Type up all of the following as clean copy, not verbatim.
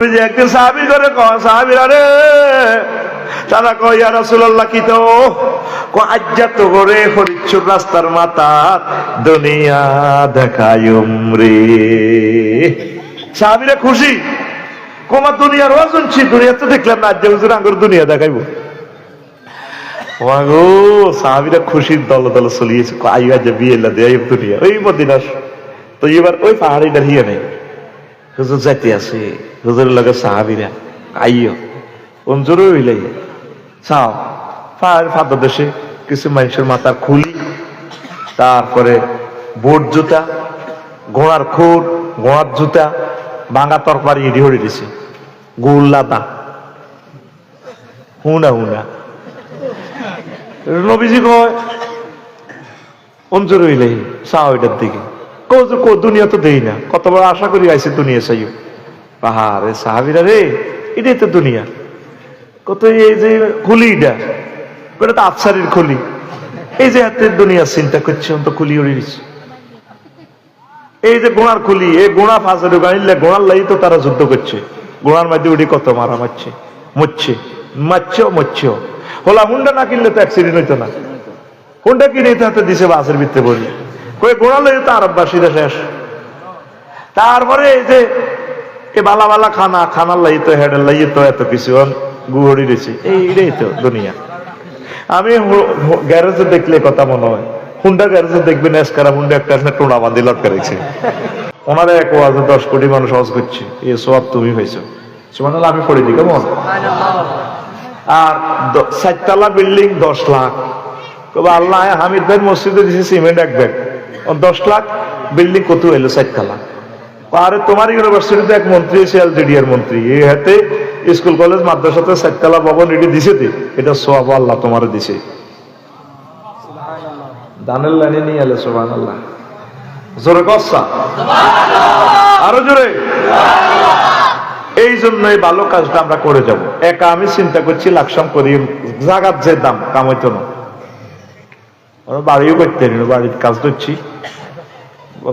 একদিন সাহাবী করে সাহাবীরা রে, তারা কয় ইয়া রাসূলুল্লাহ কি তো আজ্জাত করে হরিচুর রাস্তার মাথা দুনিয়া দেখায়ুম রে। সাহাবীরা খুশি, কোমা দুনিয়ার ওয়াজনছি, দুনিয়া তো দেখলাম না, আজ হুজুর আঙ্গুর দুনিয়া দেখাইবো। ওয়াগো সাহাবীরা খুশির দল দল চলিয়েছে, আইয়া যে বিয়েলা দেয় দুনিয়া ওই মদিনার। তো এবার ওই পাহাড়িটা হিয়ে নেই, হুজুর যাইতে আছে, হুজুরের লগে সাহাবীরা আইও অঞ্জুরও হইলাই চাও পাহাড় ফাঁদা দেশে কিছু মানুষের মাথার খুলি, তারপরে বোট জুতা, ঘোড়ার খুর, ঘোড়ার জুতা, ভাঙা তরকারি এডি হয়ে দিছে, গোল্লাদা হুনা হুনা। নবীজি কয় অঞ্জুর হইলাই চাও এটার দিকে, দুনিয়া তো দেই না, কতবার আশা করি আইসি দুনিয়া চাইও। পাহাড়ে সাহাবীরা রে, এটাই তো দুনিয়া। কত এই যে খুলিটা, এটা তো আফসারির খুলি, এই যে হাতের দুনিয়া চিন্তা করছে, তো খুলি উড়ে দিচ্ছে। এই যে গোড়ার খুলি, এই গোড়া ফাঁসে ঢুকাইলে গোড়ার লাই তো তারা যুদ্ধ করছে, গোড়ার মধ্যে উঠি কত মারা মারছে, মরছেও। হোলা হুন্ডা না কিনলে তো অ্যাক্সিডেন্ট হইতো না, হুন্ডা কিনে তো হাতে দিছে বাসের ভিতরে বলি, কই গোড়া লাই তো আরববাসীরা শেষ। তারপরে এই যে বালা বালা খানার লাই তো হেডের লাই তো এত কিছু গুহরি রয়েছে, এইটাই তো দুনিয়া। আমি গ্যারেজে দেখলে কথা মনে হয়, হুন্ডা গ্যারেজে দেখবেন এসকারা হুন্ডা একটা টোনা বাঁধি লটকা রেখেছে, ওনারা এক ওয়াজে 10 কোটি মানুষ হজ করছে, এই সব তুমি হয়েছো সুবহানাল্লাহ। আমি পড়ে দিই কেমন। আর 4 তলা বিল্ডিং 10 লাখ, আল্লাহ হামিদ ভাই মসজিদে দিছে সিমেন্ট এক ব্যাগ, 10 লাখ বিল্ডিং কত এলো 4 তলা। আরে তোমার ইউনিভার্সিটিতে এক মন্ত্রী এসে এলজিডি এর মন্ত্রী, এই হাতে স্কুল কলেজ মাদ্রাসাতে 4 তলা ভবন এটি দিছে, এটা সওয়াব আল্লাহ তোমারে দিছে। দানের লাইনে নিয়ে এলে সুবহানাল্লাহ, জোরে কসা আরো জোরে। এই জন্য এই ভালো কাজটা আমরা করে যাব। একা আমি চিন্তা করছি লাকসাম করি, জাগাত যে দাম কামাইতো না, বাড়িও করতে নিল, বাড়ির কাজ করছি,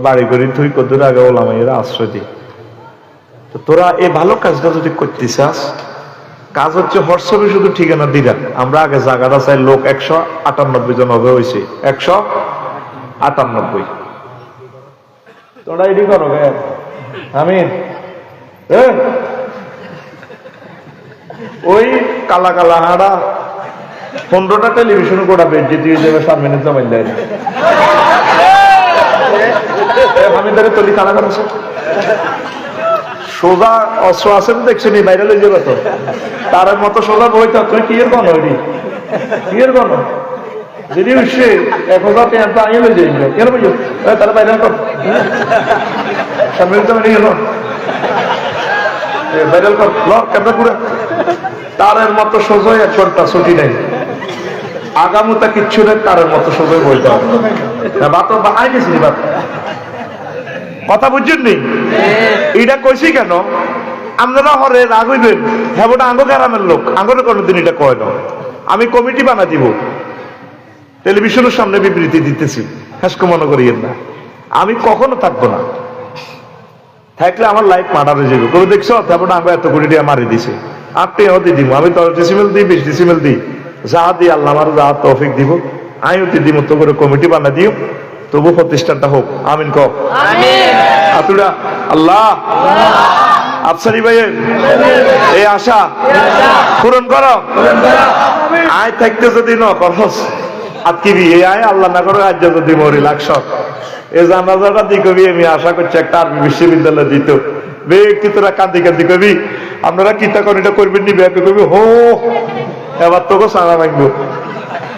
বাড়ি করি তুই কতদূর আগে ওলামাইয়েরা আশ্রয় দিই। তো তোরা এই ভালো কাজটা যদি করতে চাস, কাজ হচ্ছে হোয়াটসঅ্যাপে শুধু ঠিকানা দিরা, আমরা আগে জায়গাটা চাই, লোক 198 জন হবে, হয়েছে 198। তোরা এটি করো আমি ওই কালা কালা হাঁড়া 15টা টেলিভিশন করাবে, যেটি যাবে সামনে জমাই দেয় না। আমি ধরে তলি কালা কালা সোজা অস্ত্র আছে দেখছেন, বাইরে লই যাবে তো, তার মতো সোজা বই তো তুই কি এর গণ হইনি, কি এর গণ যদি উঠছে 1000 টাকা আনিয়ে লই যাই কেন বুঝো, তারা বাইরে কর সামনে জমাই গেল ভাইরাল কর ক্যামেরা পুরো, তারের মতো সোজাই 1 ঘন্টা ছুটি নেই, আগামুতা কিচ্ছু নেই, তারের মতো সোজাই বইতে হবে। আই গেছি কথা বুঝছেন নি? এটা কইছি কেন, আপনারা হরে রাগ হইবেন, হ্যাঁ ওটা আঙ্গ গ্রামের লোক, আঙ্গরে কোনোদিন এটা কয় না। আমি কমিটি বানা দিব, টেলিভিশনের সামনে বিবৃতি দিতেছি, হাসকে মনে করিয়েন না, আমি কখনো থাকবো না, থাকলে আমার লাইফ মার্ডার হয়ে যাবে। কেউ দেখছো তারপরে আমরা এত কোটি টাকা মারি দিছে, 8 টাকা দিয়ে দিব, আমি 10 ডিসিমেল দিই, 20 ডিসিমেল দিই, যা দিই আল্লাহ আমার যা তৌফিক দিব, আমিও দিব, তো করে কমিটি বানা দিও, তবু প্রতিষ্ঠানটা হোক। আমিন কও আতুরা আল্লাহ আফসারি ভাইয়ের এই আশা পূরণ করো। আয় থাকতে যদি ন করস আটকিবি, এই আয় আল্লাহ না করো, আজ যদি মরি লাগছ এই জানাজাটা দি কবি, আমি আশা করছি একটা আরবি বিশ্ববিদ্যালয় দিত ব্যক্তি, তোরা কান্দি কান্দি কবি আপনারা কিতা করেন এটা করবেন নি, ব্যাপে কবি হো এবার তোকে সারা মাগবো।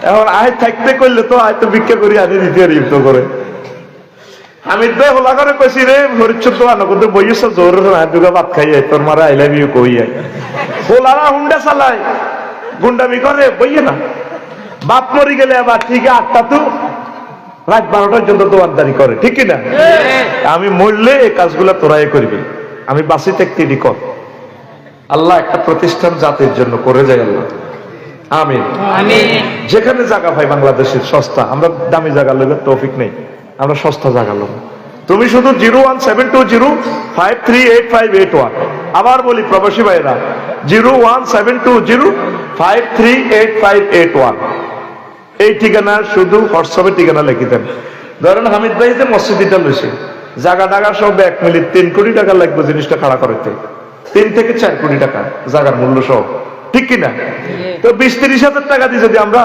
এখন আয় থাকতে করলে তো আয় তো ভিক্ষা করি আনি দিতে পারি তো করে। আমি তো হোলা করে কইছি রে হরিচ্ছদ দোকানো কিন্তু বইয়েছ জোর দুগা ভাত খাই তোর মারা আই লাভ ইউ কই আই, হোলারা হুন্ডা চালায় গুন্ডামি করে বইয়ে না, বাপ মরি গেলে আবার ঠিক 8টা তো রাত 12টা পর্যন্ত দোয়ানদারি করে, ঠিক কিনা? আমি মরলে এই কাজগুলা তোরাই করবি, আমি বাসি থাকতে এটি কর। আল্লাহ একটা প্রতিষ্ঠান জাতির জন্য করে যায় আল্লাহ, আমিন। যেখানে জায়গা পাই বাংলাদেশের সস্তা, আমরা দামি জায়গা লোক তৌফিক নেই, আমরা সস্তা জায়গা লোক। তুমি শুধু 01720538581 আবার বলি প্রবাসী ভাইরা, 01720538581 এই ঠিকানা শুধু হোয়াটসঅ্যাপে ঠিকানা লিখে দেন। ধরেন হামিদ ভাই যে মসজিদটা লইছে, জায়গা টাকা সব 1 মিনিট 3 কোটি টাকা লাগবে জিনিসটা খাড়া করতে, 3 থেকে 4 কোটি টাকা জায়গার মূল্য সহ, ঠিক কিনা? তো 20-30 হাজার টাকা দিয়ে যদি আমরা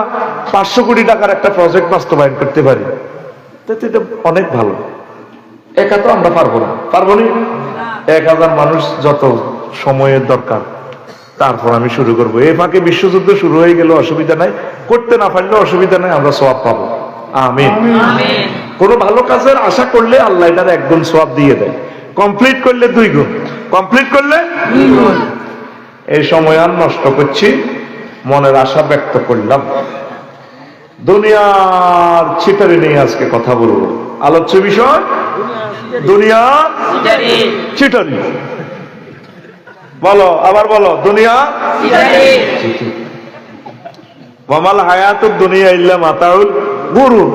500 কোটি টাকার একটা প্রজেক্ট বাস্তবায়ন করতে পারি, তাতে এটা অনেক ভালো। একা তো আমরা পারবো না, পারবো না। 1000 মানুষ যত সময়ের দরকার, তারপর আমি শুরু করবো। এই ফাঁকে বিশ্বযুদ্ধ শুরু হয়ে গেল, অসুবিধা নাই, করতে না পারলে অসুবিধা নাই, আমরা সওয়াব পাবো। আমিন। কোন ভালো কাজের আশা করলে আল্লাহ এটার 1 গুণ সওয়াব দিয়ে দেয়, কমপ্লিট করলে 2 গুণ, কমপ্লিট করলে 2 গুণ। এই সময় আর নষ্ট করছি, মনের আশা ব্যক্ত করলাম। দুনিয়ার ছিটারি নিয়ে আজকে কথা বলবো। আলোচ্য বিষয় দুনিয়া ছিটারি। বলো, আবার বলো, দুনিয়া ছিটারি। ওয়ামাল হায়াতুদ দুনিয়া ইল্লা মাতাউল গুরুর।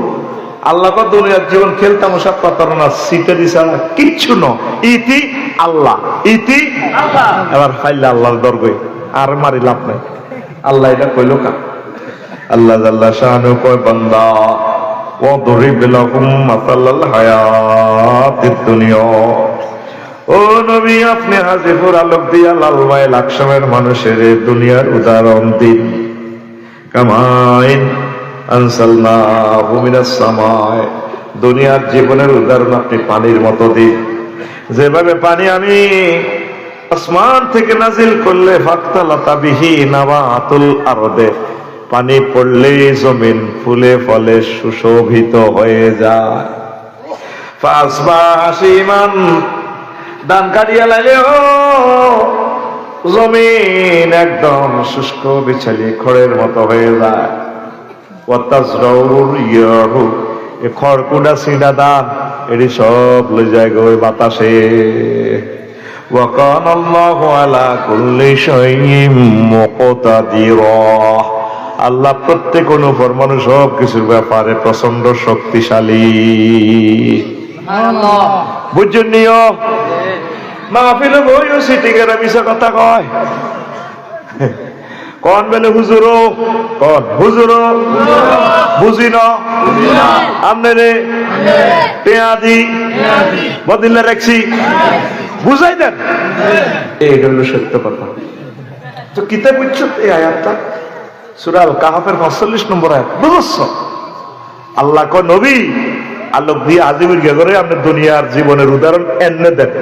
আল্লাহ কো দুনিয়ার জীবন খেল তামাশা প্রতারণা ছিটারি ছাড়া কিচ্ছু ন। ইতি আল্লাহ, ইতি আল্লাহ। এবার ফাইলে আল্লাহর দরবে আর মারি লাভ নাই। আল্লাহ এটা কইলো কা? আল্লাহ জাল্লা শানু কয়, বান্দা ওয়াদরিব লাহুম মাসালাল হায়াতিদ দুনিয়া। ও নবী, আপনি হাজিপুর আলোক দিয়া লালমায় লাকসামের মানুষের দুনিয়ার উদাহরণ দিন। কামাইন আনসালনাহু মিনাস সামায়, দুনিয়ার জীবনের উদাহরণ আপনি পানির মতো দিন। যেভাবে পানি আমি আসমান থেকে নাজিল করলে ফাক্তালাতা বিহি নাবাতুল আরদে, পানি পড়লে জমিন ফুলে ফলে সুশোভিত হয়ে যায়। ফাসবা হাসিমান, ধান কাটিয়া লাইলে জমিন একদম শুষ্ক বিছালি খড়ের মতো হয়ে যায়। খড়কুটা সিঁড়া ধান এটি সব লই যায় ওই বাতাসে। ওয়াকানাল্লাহু আলা কুল্লি শাইইন মুকতাদিরা, আল্লাহ প্রত্যেক অনুপরমাণু সব কিছুর ব্যাপারে প্রচন্ড শক্তিশালী। বুঝছেন নিও মাহফিলে বইও সিটিকেরা মিশা কথা কয়। কোন বেলে হুজুরো, কোন হুজুরো বুঝি না আমনে রে পেয়াদি বদিলে রাখছি, বুঝাই দেন। এই হলো সত্য কথা। তো কিতাব বুঝছো এই আয়াতটা সূরা আল কাহফের 45 নম্বর আয়াত, বুঝছো? আল্লাহ কয়, নবী আলোক দিয়ে আজিমের গে করে আপনি দুনিয়ার জীবনের উদাহরণ এনে দেন।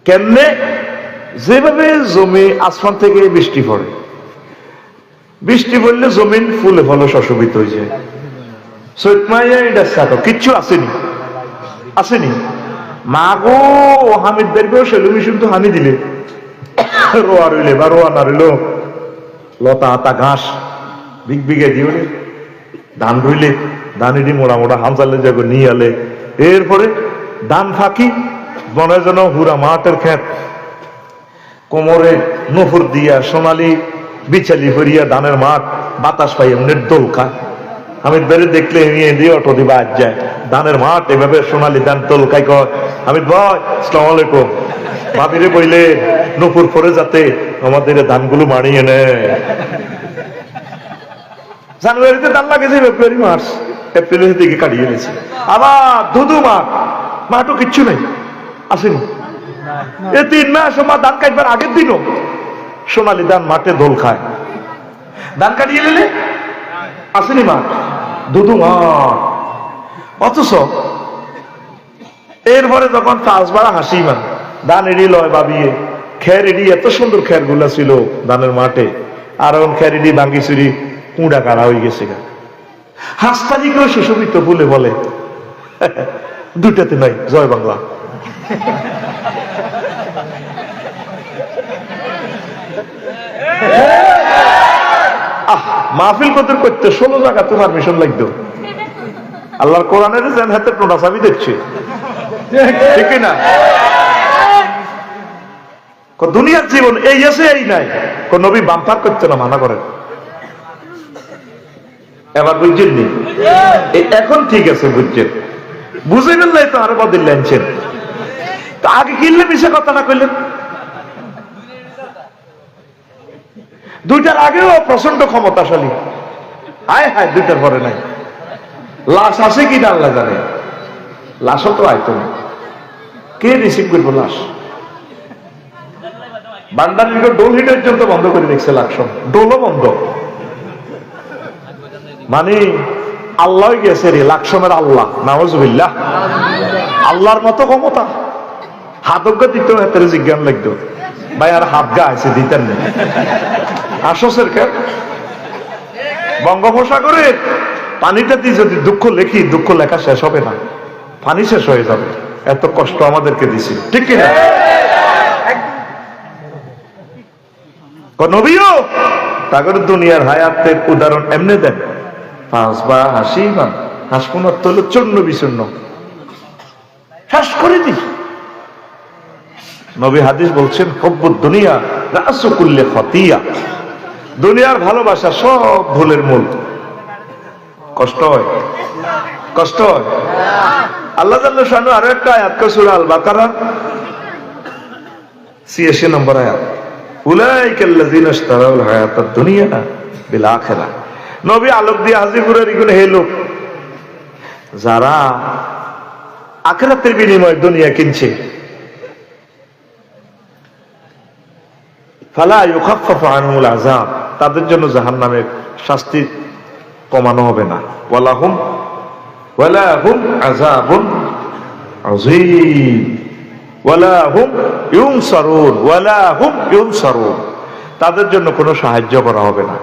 কেমনে? যেভাবে জমি আসমান থেকে বৃষ্টি পড়ে, বৃষ্টি পড়লে জমিন ফুলে ফলে শোভিত হয়ে যায়। কিচ্ছু আসেনি, আসেনি। মা গো হামিদ বেরবেও সেলু মিশন তো হানি দিলে, রোয়া রইলে বা রোয়া না রইল, লতা আতা ঘাস বিগ বিঘে দিয়ে ধান রইলে ধান এটি মোড়া মোড়া হামসালে যাবে নিয়ে আলে। এরপরে ধান ফাঁকি মনে যেন হুরা মাঠের ক্ষেত, কোমরে নফুর দিয়া সোনালি বিছালি হরিয়া ধানের মাঠ, বাতাস পাই এমনি দোল খায়। হামিদ বেড়ে দেখলে নিয়ে দিয়ে অটো দিবা আজ যায় ধানের মাঠ, এভাবে সোনালি ধান তোল খাই। কয় হামিদ ভাই আসসালামু আলাইকুম, ভাবিরে বইলে নপুর পরে যাতে আমাদের ধানগুলো মারিয়ে নেয়। জানুয়ারিতে ধান লাগেছে, ফেব্রুয়ারি মার্চ এপ্রিলের দিকে কাটিয়ে এনেছে। আবার ধুধু মাঠ, মাঠও কিচ্ছু নেই, আসেনি। এ 3 মাস মা ধান কাটবার আগের দিনও সোনালি ধান মাঠে দোল খায়। ধান কাটিয়ে নিলে আসেনি মাঠ, ধুধু মাঠ। অথচ এরপরে যখন কাজবাড়া হাসি মান ধান এড়ি লয় ভাবিয়ে খের এড়ি, এত সুন্দর খের গুলা ছিল ধানের মাঠে, আর এখন খের এড়ি ভাঙ্গি চুরি কুঁড়া কাড়া হয়ে গেছে। হাসতালি করে সুশোভিত বলে বলে দুটাতে নাই। জয় বাংলা। মাহফিল কত করতে 16 জায়গাতে পারমিশন লাগতো। আল্লাহর কোরআনের যেন হাতে টোনা চাবি দেখছে, ঠিক না? দুনিয়ার জীবন এই আছে এই নাই, কোন নবী বাম্পার করতে না মানা করেন। এবার বুঝছেন নি? এখন ঠিক আছে, বুঝছেন, বুঝে ফেললে তো আরো বদিল লেনছেন। তা আগে কিনলে মিশে কথা না কইলেন, দুইটার আগেও প্রচন্ড ক্ষমতাশালী, আয় হায় দুইটার পরে নাই। লাশ আসে কিনা আল্লাহ জানে, লাশও তো আইতো না, কে রিসিভ করবো লাশ? বান্ডারির ডোল হিটের জন্য বন্ধ করে দেখছে লাকসম, ডোলও বন্ধ। মানে আল্লাহ গেছে রে, লাকসমের আল্লাহ, নাউজুবিল্লাহ। আল্লাহর মতো ক্ষমতা, হাতজ্ঞ দিত, হাতের জিজ্ঞান লাগতো, ভাই আর হাত গা আছে দিতেন না। আসসের কে বঙ্গোপসাগরে পানিটাতে যদি দুঃখ লিখি, দুঃখ লেখা শেষ হবে না, পানি শেষ হয়ে যাবে। এত কষ্ট আমাদেরকে দিছি, ঠিক কিনা? নবীও তাগর দুনিয়ার হায়াতের উদাহরণ এমনি দেন, পাঁচ বা হাসি বা হাসপুনার তো হলো চূর্ণ বিচূর্ণ, শেষ করে দি। নবী হাদিস বলছেন, হব্বুদ দুনিয়া রাসু কুল্লি খতিয়া, দুনিয়ার ভালোবাসা সব ভুলের মূল। কষ্ট হয়, কষ্ট হয়। আল্লাহ জাল্লা শানু আরো একটা আয়াত কয় সূরা আল বাকারা 86 নম্বর আয়াত, উলাইকাল্লাযিনা ইশতারাউল হায়াতাদ দুনিয়া বিল আখিরাহ। নবী আলোক দিয়ে হাজিপুরের ইগুনে হে লোক যারা আখিরাতের বিনিময়ে দুনিয়া কিনছে, ফালা ইউখাফফাফু আনহুল আযাব, তাদের জন্য জাহান্নামের শাস্তি কমানো হবে না। ওয়ালাহুম আযাবুন আযীম ওয়ালাহুম ইউনসারুন, তাদের জন্য কোনো সাহায্য করা হবে না।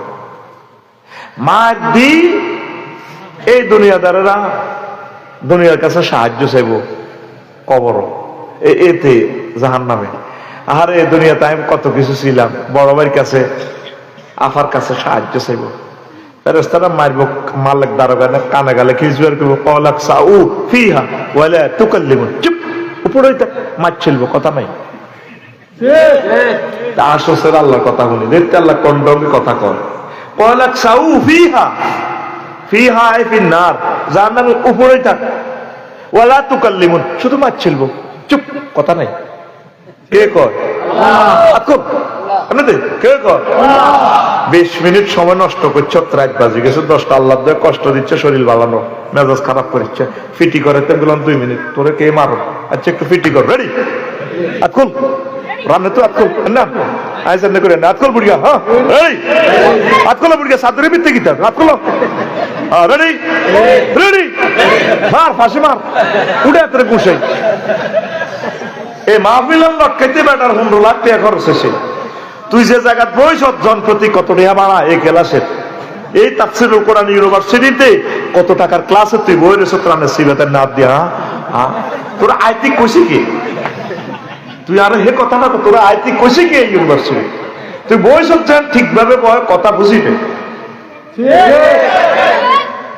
মাদি এই দুনিয়াদারেরা দুনিয়ার কাছে সাহায্য চাইব কবর, এতে জাহান্নামে। আরে দুনিয়াতে আমি কত কিছু ছিলাম, বড় ভাইয়ের কাছে, আফার কাছে সাহায্য চাইব, ফেরেশতারা মারবো, মালিক দারোগা কানে গালে খিজুয়ার করবো, কলাক সাউ ফিহা ওয়ালা তুকাল্লিমুন, চুপ, উপরে মাছ চলবো, কথা নাই। আসসের আল্লাহর কথা বলি, দেখতে আল্লাহ কন্ডমে কথা কয়, কলাক সাউ ফিহা, ফিহা আই ফিন্নার, জাহান্নামের উপরেই থাক, ওয়ালা তুকাল্লিমুন, শুধু মাছ চলবো, চুপ, কথা নাই। কে কয়? কে কয়? 20 মিনিট সময় নষ্ট করছে, 3 বাজে গেছে, 10টা আল্লাহ কষ্ট দিচ্ছে, শরীর বালানো, মেজাজ খারাপ করছে, ফিটি করে তো বললাম 2 মিনিট, তোরে কে মারো? আচ্ছা একটু ফিটি কর, রেডি? আতকুল রান্না তো আতকুল না, আইসা না করে না, আতকুল বুড়িয়া, হ্যাঁ রেডি? আতকুল বুড়িয়া সাদরে বিতে গিতা, আতকুল রেডি? রেডি? মার, ফাঁসি মার, উড়ে তোরে কুশাই। এই মাহফিলের লক্ষ্যতে বেটার 15 লাখ টাকা খরচ হয়েছে। তুই যে জায়গা বইস জনপ্রতি কত টাকা বাড়া এই ক্লাসের, এই তাফসীরুল কোরআন ইউনিভার্সিটিতে কত টাকার ক্লাসে তুই বই রেছ, ত্রাণের সিবাতের নাম দিয়া, তোরা আইতি কইছি কি? তুই আর হে কথা না, তোরা আইতি কইছি কি? এই ইউনিভার্সিটি তুই বই সব ঠিকভাবে বয়, কথা বুঝিবে,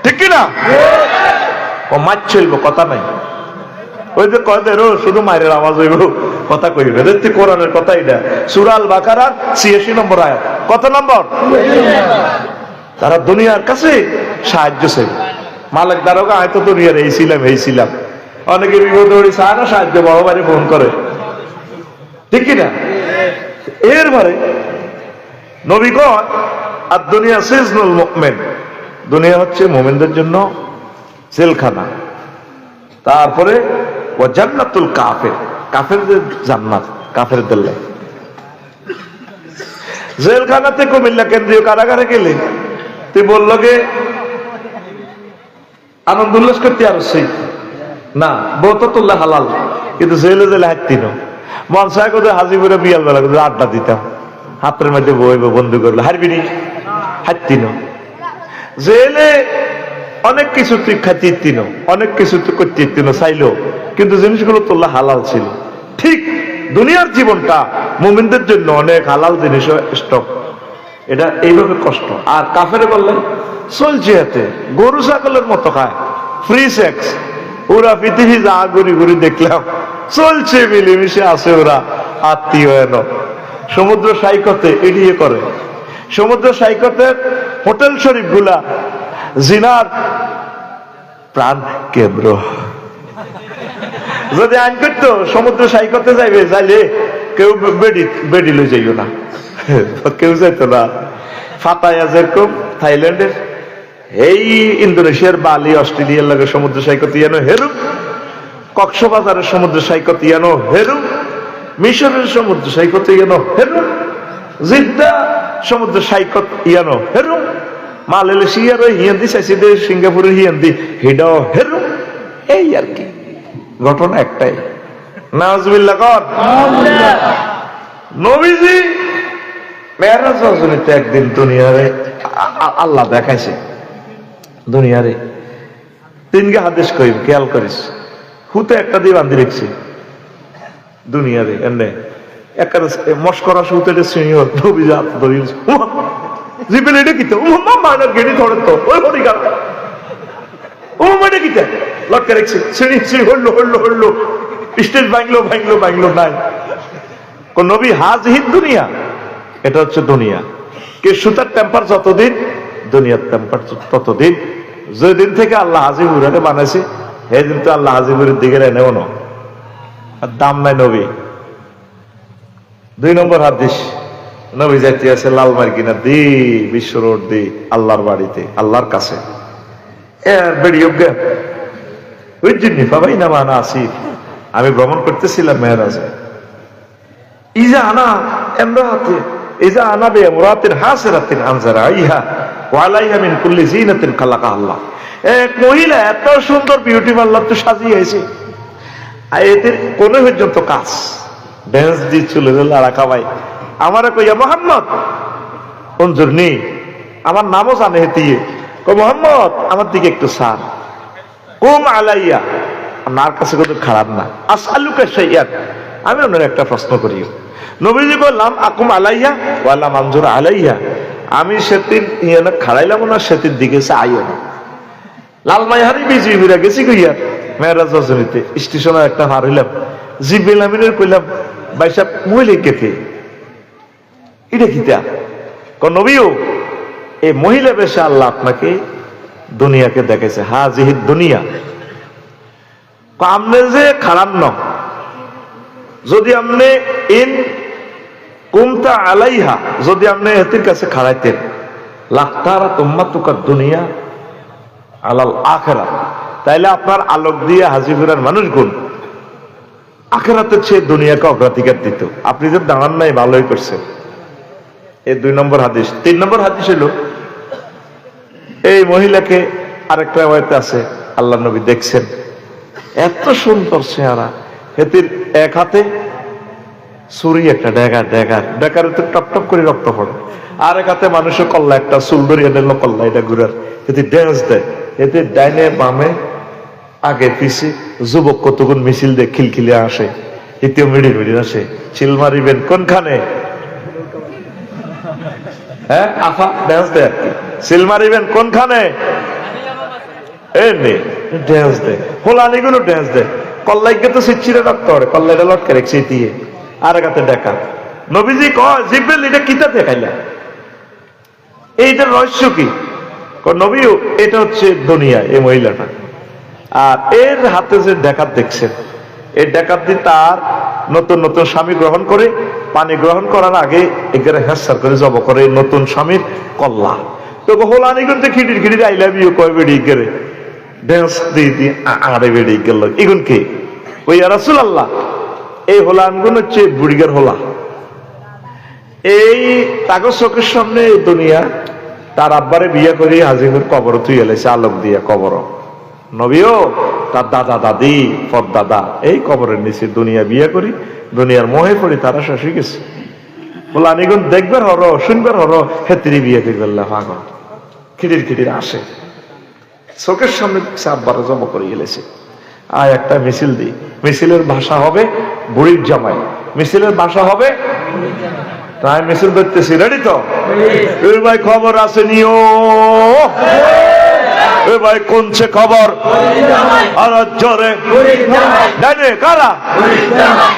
ঠিক কিনা? ও মাছ চলবো, কথা নাই। ওই যে কয় দে শুধু মায়ের আওয়াজ হইব, কথা কইবে, দেখতে কোরআনের কথা। এটা সূরা আল বাকারা 86 নম্বর আয়াত। কত নম্বর? তারা দুনিয়ার কাছে সাহায্য চাইবে, মালিক দারোগা হয়তো দুনিয়ার এই ছিলাম, অনেকে বিপদে পড়ে চায় না সাহায্য, বড় বাড়ি ফোন করে, ঠিক কিনা? এরপরে নবী কয়, আর দুনিয়া সিজনুল মুমিন, দুনিয়া হচ্ছে মুমিনদের জন্য জেলখানা। তারপরে ও জান্নাতুল কাফের, কাফেরদের জান্নাত, কাফেরদের লাগে। জেলখানাতে কুমিল্লা কেন্দ্রীয় কারাগারে গেলে তুই বললো গে আনন্দ উল্লাস করতে আসছি না, বউততুল্লাহ হালাল, কিন্তু জেলে জেলে হাঁটতিন মন চায় কোথায় হাজিপুরে বিয়াল বেলা কোথায় আড্ডা দিতাম, হাতের মধ্যে বইব বন্ধু করলে হারবিনি, হাঁটতিন। জেলে অনেক কিছু তুই খাতির, অনেক কিছু তুই করতে চাইলো, কিন্তু জিনিসগুলো তোল্লা হালাল ছিল। ঠিক দুনিয়ার জীবনটা মুমিনদের জন্য অনেক হালাল জিনিস স্টক, এটা এইভাবে কষ্ট। আর কাফেরে বললেন চলছে হাতে, গরু ছাগলের মতো খায়, ফ্রি সেক্স, ওরা পৃথিবী যা ঘুরি ঘুরি দেখলাম চলছে, মিলেমিশে আছে ওরা, আত্মীয় এন সমুদ্র সৈকতে এড়িয়ে করে, সমুদ্র সৈকতের হোটেল শরীফ গুলা জিনার প্রাণ কেন্দ্র। যদি আইন করতো সমুদ্র সৈকতে যাইবে, যাইলে কেউ বেডি লই যাইও না, কেউ যাইতো না। ফাতায়া যেরকম থাইল্যান্ডের, এই ইন্দোনেশিয়ার বালি, অস্ট্রেলিয়ার লাগে সমুদ্র সৈকত ইয়ানো হেরুম, কক্সবাজারের সমুদ্র সৈকত ইয়ানো হেরুম, মিশরের সমুদ্র সৈকত ইয়ানো হেরুম, জিদ্দা সমুদ্র সৈকত ইয়ানো হেরুম, মালয়েশিয়ার ওই হিয়ান্দি চাইছে, সিঙ্গাপুরের হিয়ান্দি হিডাও হেরুম। এই আর কি, ঘটনা একটাই। নাউজুবিল্লাহ কর। নবীজি মেরাজ রজনীতে একদিন দুনিয়ারে আল্লাহ দেখাইছে, দুনিয়ারে তিনকে হাদিস কইব, খেয়াল করিস। হুতে একটা দিয়ে বান্ধি রেখছি দুনিয়ারে, এমনি একটা মস্করা হুতে সিনিয়র নবী হাত ধরিস জিপে এটা কিতে মানার গেড়ি ধরে তো ওই হরি গা ও মানে কিতে লটকে রেখছি, শ্রেণী শ্রেণী হল্লো হল্লো হল্লো, স্টেজ ভাঙলো ভাঙলো ভাঙলো নাই। কোন নবী হাজহিদ দুনিয়া, এটা হচ্ছে দুনিয়া। কে সুতার টেম্পার যতদিন, দুনিয়ার টেম্পার ততদিন। যেদিন থেকে আল্লাহ হাজিবুরাকে বানাইছে সেই দিন তো আল্লাহ হাজিবুরের দিকে এনেও না, আর দাম নাই নবী। 2 নম্বর হাদিস, নবী যাইতে আছে লালমার্গিনা দি বিশ্ব রোড দি আল্লাহর বাড়িতে, আল্লাহর কাছে। এর বেরিয়ে জ্ঞান ওই জিন্নি পাবাই না মানা আসি, আমি ভ্রমণ করতেছিলাম মেহরাজে। ইজা আনা এমরাতে, ইজা আনা বে এমরাতিন হাসিরাতিন আনজারা আইহা ওয়া আলাইহা মিন কুল্লি জিনাতিন খালাকা আল্লাহ। এক মহিলা এত সুন্দর বিউটি পার্লার তো সাজিয়েছে, আর এদের কোন পর্যন্ত কাজ ড্যান্স দিয়ে চলে গেল রাখা ভাই। আমার কইয়া মোহাম্মদ অঞ্জুরনি, আমার নামও জানে হেতিয়ে, কো মোহাম্মদ আমার দিকে একটু সার, কুম আলাইয়া, আমার কাছে কত খারাপ না, আসআলুকা শাইআন, আমি ওনার একটা প্রশ্ন করি। নবীজি বললাম আকুম আলাইয়া ওয়ালা মানজুর আলাইয়া, আমি সেদিন ইয়ানা খাড়াইলাম না, সেদিন দিকে আইও না। লালমাইহারি বিজিবিরা গেছি কইয়া মেরাজ রজনীতে স্টেশনে একটা হার হইলাম, জিবিল আমিনের কইলাম ভাই সাহেব মহিলা কেতে এটা কিতা, নবীও এই মহিলা বেশে আল্লাহ আপনাকে দুনিয়াকে দেখেছে, হাজিহিদ দুনিয়া। আমনে যে খারাপ ন, যদি আপনি ইন কুমতা আলাইহা, যদি আপনি এতির কাছে খাড়াইতেন, লাখতারা তুম্মাতুকা দুনিয়া আলাল আখিরাত, তাইলে আপনার আলোক দিয়ে হাজিপুরার মানুষগুন আখিরাতের চেয়ে দুনিয়াকে অগ্রাধিকার দিত। আপনি যে দাঁড়ান নাই, ভালোই করছেন। এই 2 নম্বর হাদিস। 3 নম্বর হাদিস হলো এই মহিলাকে আরেকটা ওয়াইতে আছে, আল্লাহ নবী দেখছেন এত সুন্দর চেহারা, হেতির এক হাতে ছুরি, একটা ড্যাগার, ড্যাগার টপ টপ করে রক্ত পড়ে, আর এক হাতে মানুষের কল্লা, একটা চুল ধরিয়ে নিল কল্লা, এটা ঘুরার, এতে ড্যান্স দেয়, এতে ডাইনে বামে আগে পিছে যুবক কতগুণ মিছিল দিয়ে খিলখিলে আসে, এতেও মিড়ি মিড়ি আসে। চিল মারিবেন কোনখানে? হ্যাঁ আফা ড্যান্স দেয় আর কি, চিল মারিবেন কোনখানে? ড্যান্স দেয়, হোলানিগুলো ড্যান্স দেয়, কল্লাইকে তো সিচ্ছিরে রক্ত পড়ে, কল্লাইটা লটকে রেখে দিয়ে আর এক হাতে দেখা। নবীজি কয় জিব্রাইল এটা কিতা দেখাইলা, এইটার রহস্য কি? নবীও এটা হচ্ছে দুনিয়া, এই মহিলাটা। আর এর হাতে যে ডাকাত দেখছেন, এই ডাকাত দিয়ে তার নতুন নতুন স্বামী গ্রহণ করে, পানি গ্রহণ করার আগে এখানে হেসার করে জব করে নতুন স্বামীর কল্লা। তো হোলানি কিন্তু খিটির খিটির আই লাভ ইউ কয় বেড়ি গেলে ড্যান্স দিয়ে দিয়ে আড়ে বেড়ে গেল। এগুন কে? ওই রাসূলুল্লাহ। এই হোলানগুন হচ্ছে বুড়িগার হোলা। এই কাগজ চোখের সামনে এই দুনিয়া তার আব্বারে বিয়ে করে হাজির কবর তুই এলেছে, আলোক দিয়া কবর। নবীও তার দাদা দাদি পর দাদা এই কবরের নিচে দুনিয়া বিয়ে করি, দুনিয়ার মোহে পড়ি তারা শেষ হয়ে গেছে। হোলানিগুন দেখবার হর, শুনবার হর, হেতিরি বিয়ে করে গেল্লা পাগল খিটির খিটির আসে চোখের সামনে আব্বারে জমা করে গেলেছে। আর একটা মিছিল দিই, মিছিলের ভাষা হবে বুড়ির জামাই, মিছিলের ভাষা হবে তাই মিছিল দেখতেছি। রেডি তো? ভাই খবর আছে নিও ভাই, কোনছে খবর? আর জোরে ডানে কারা,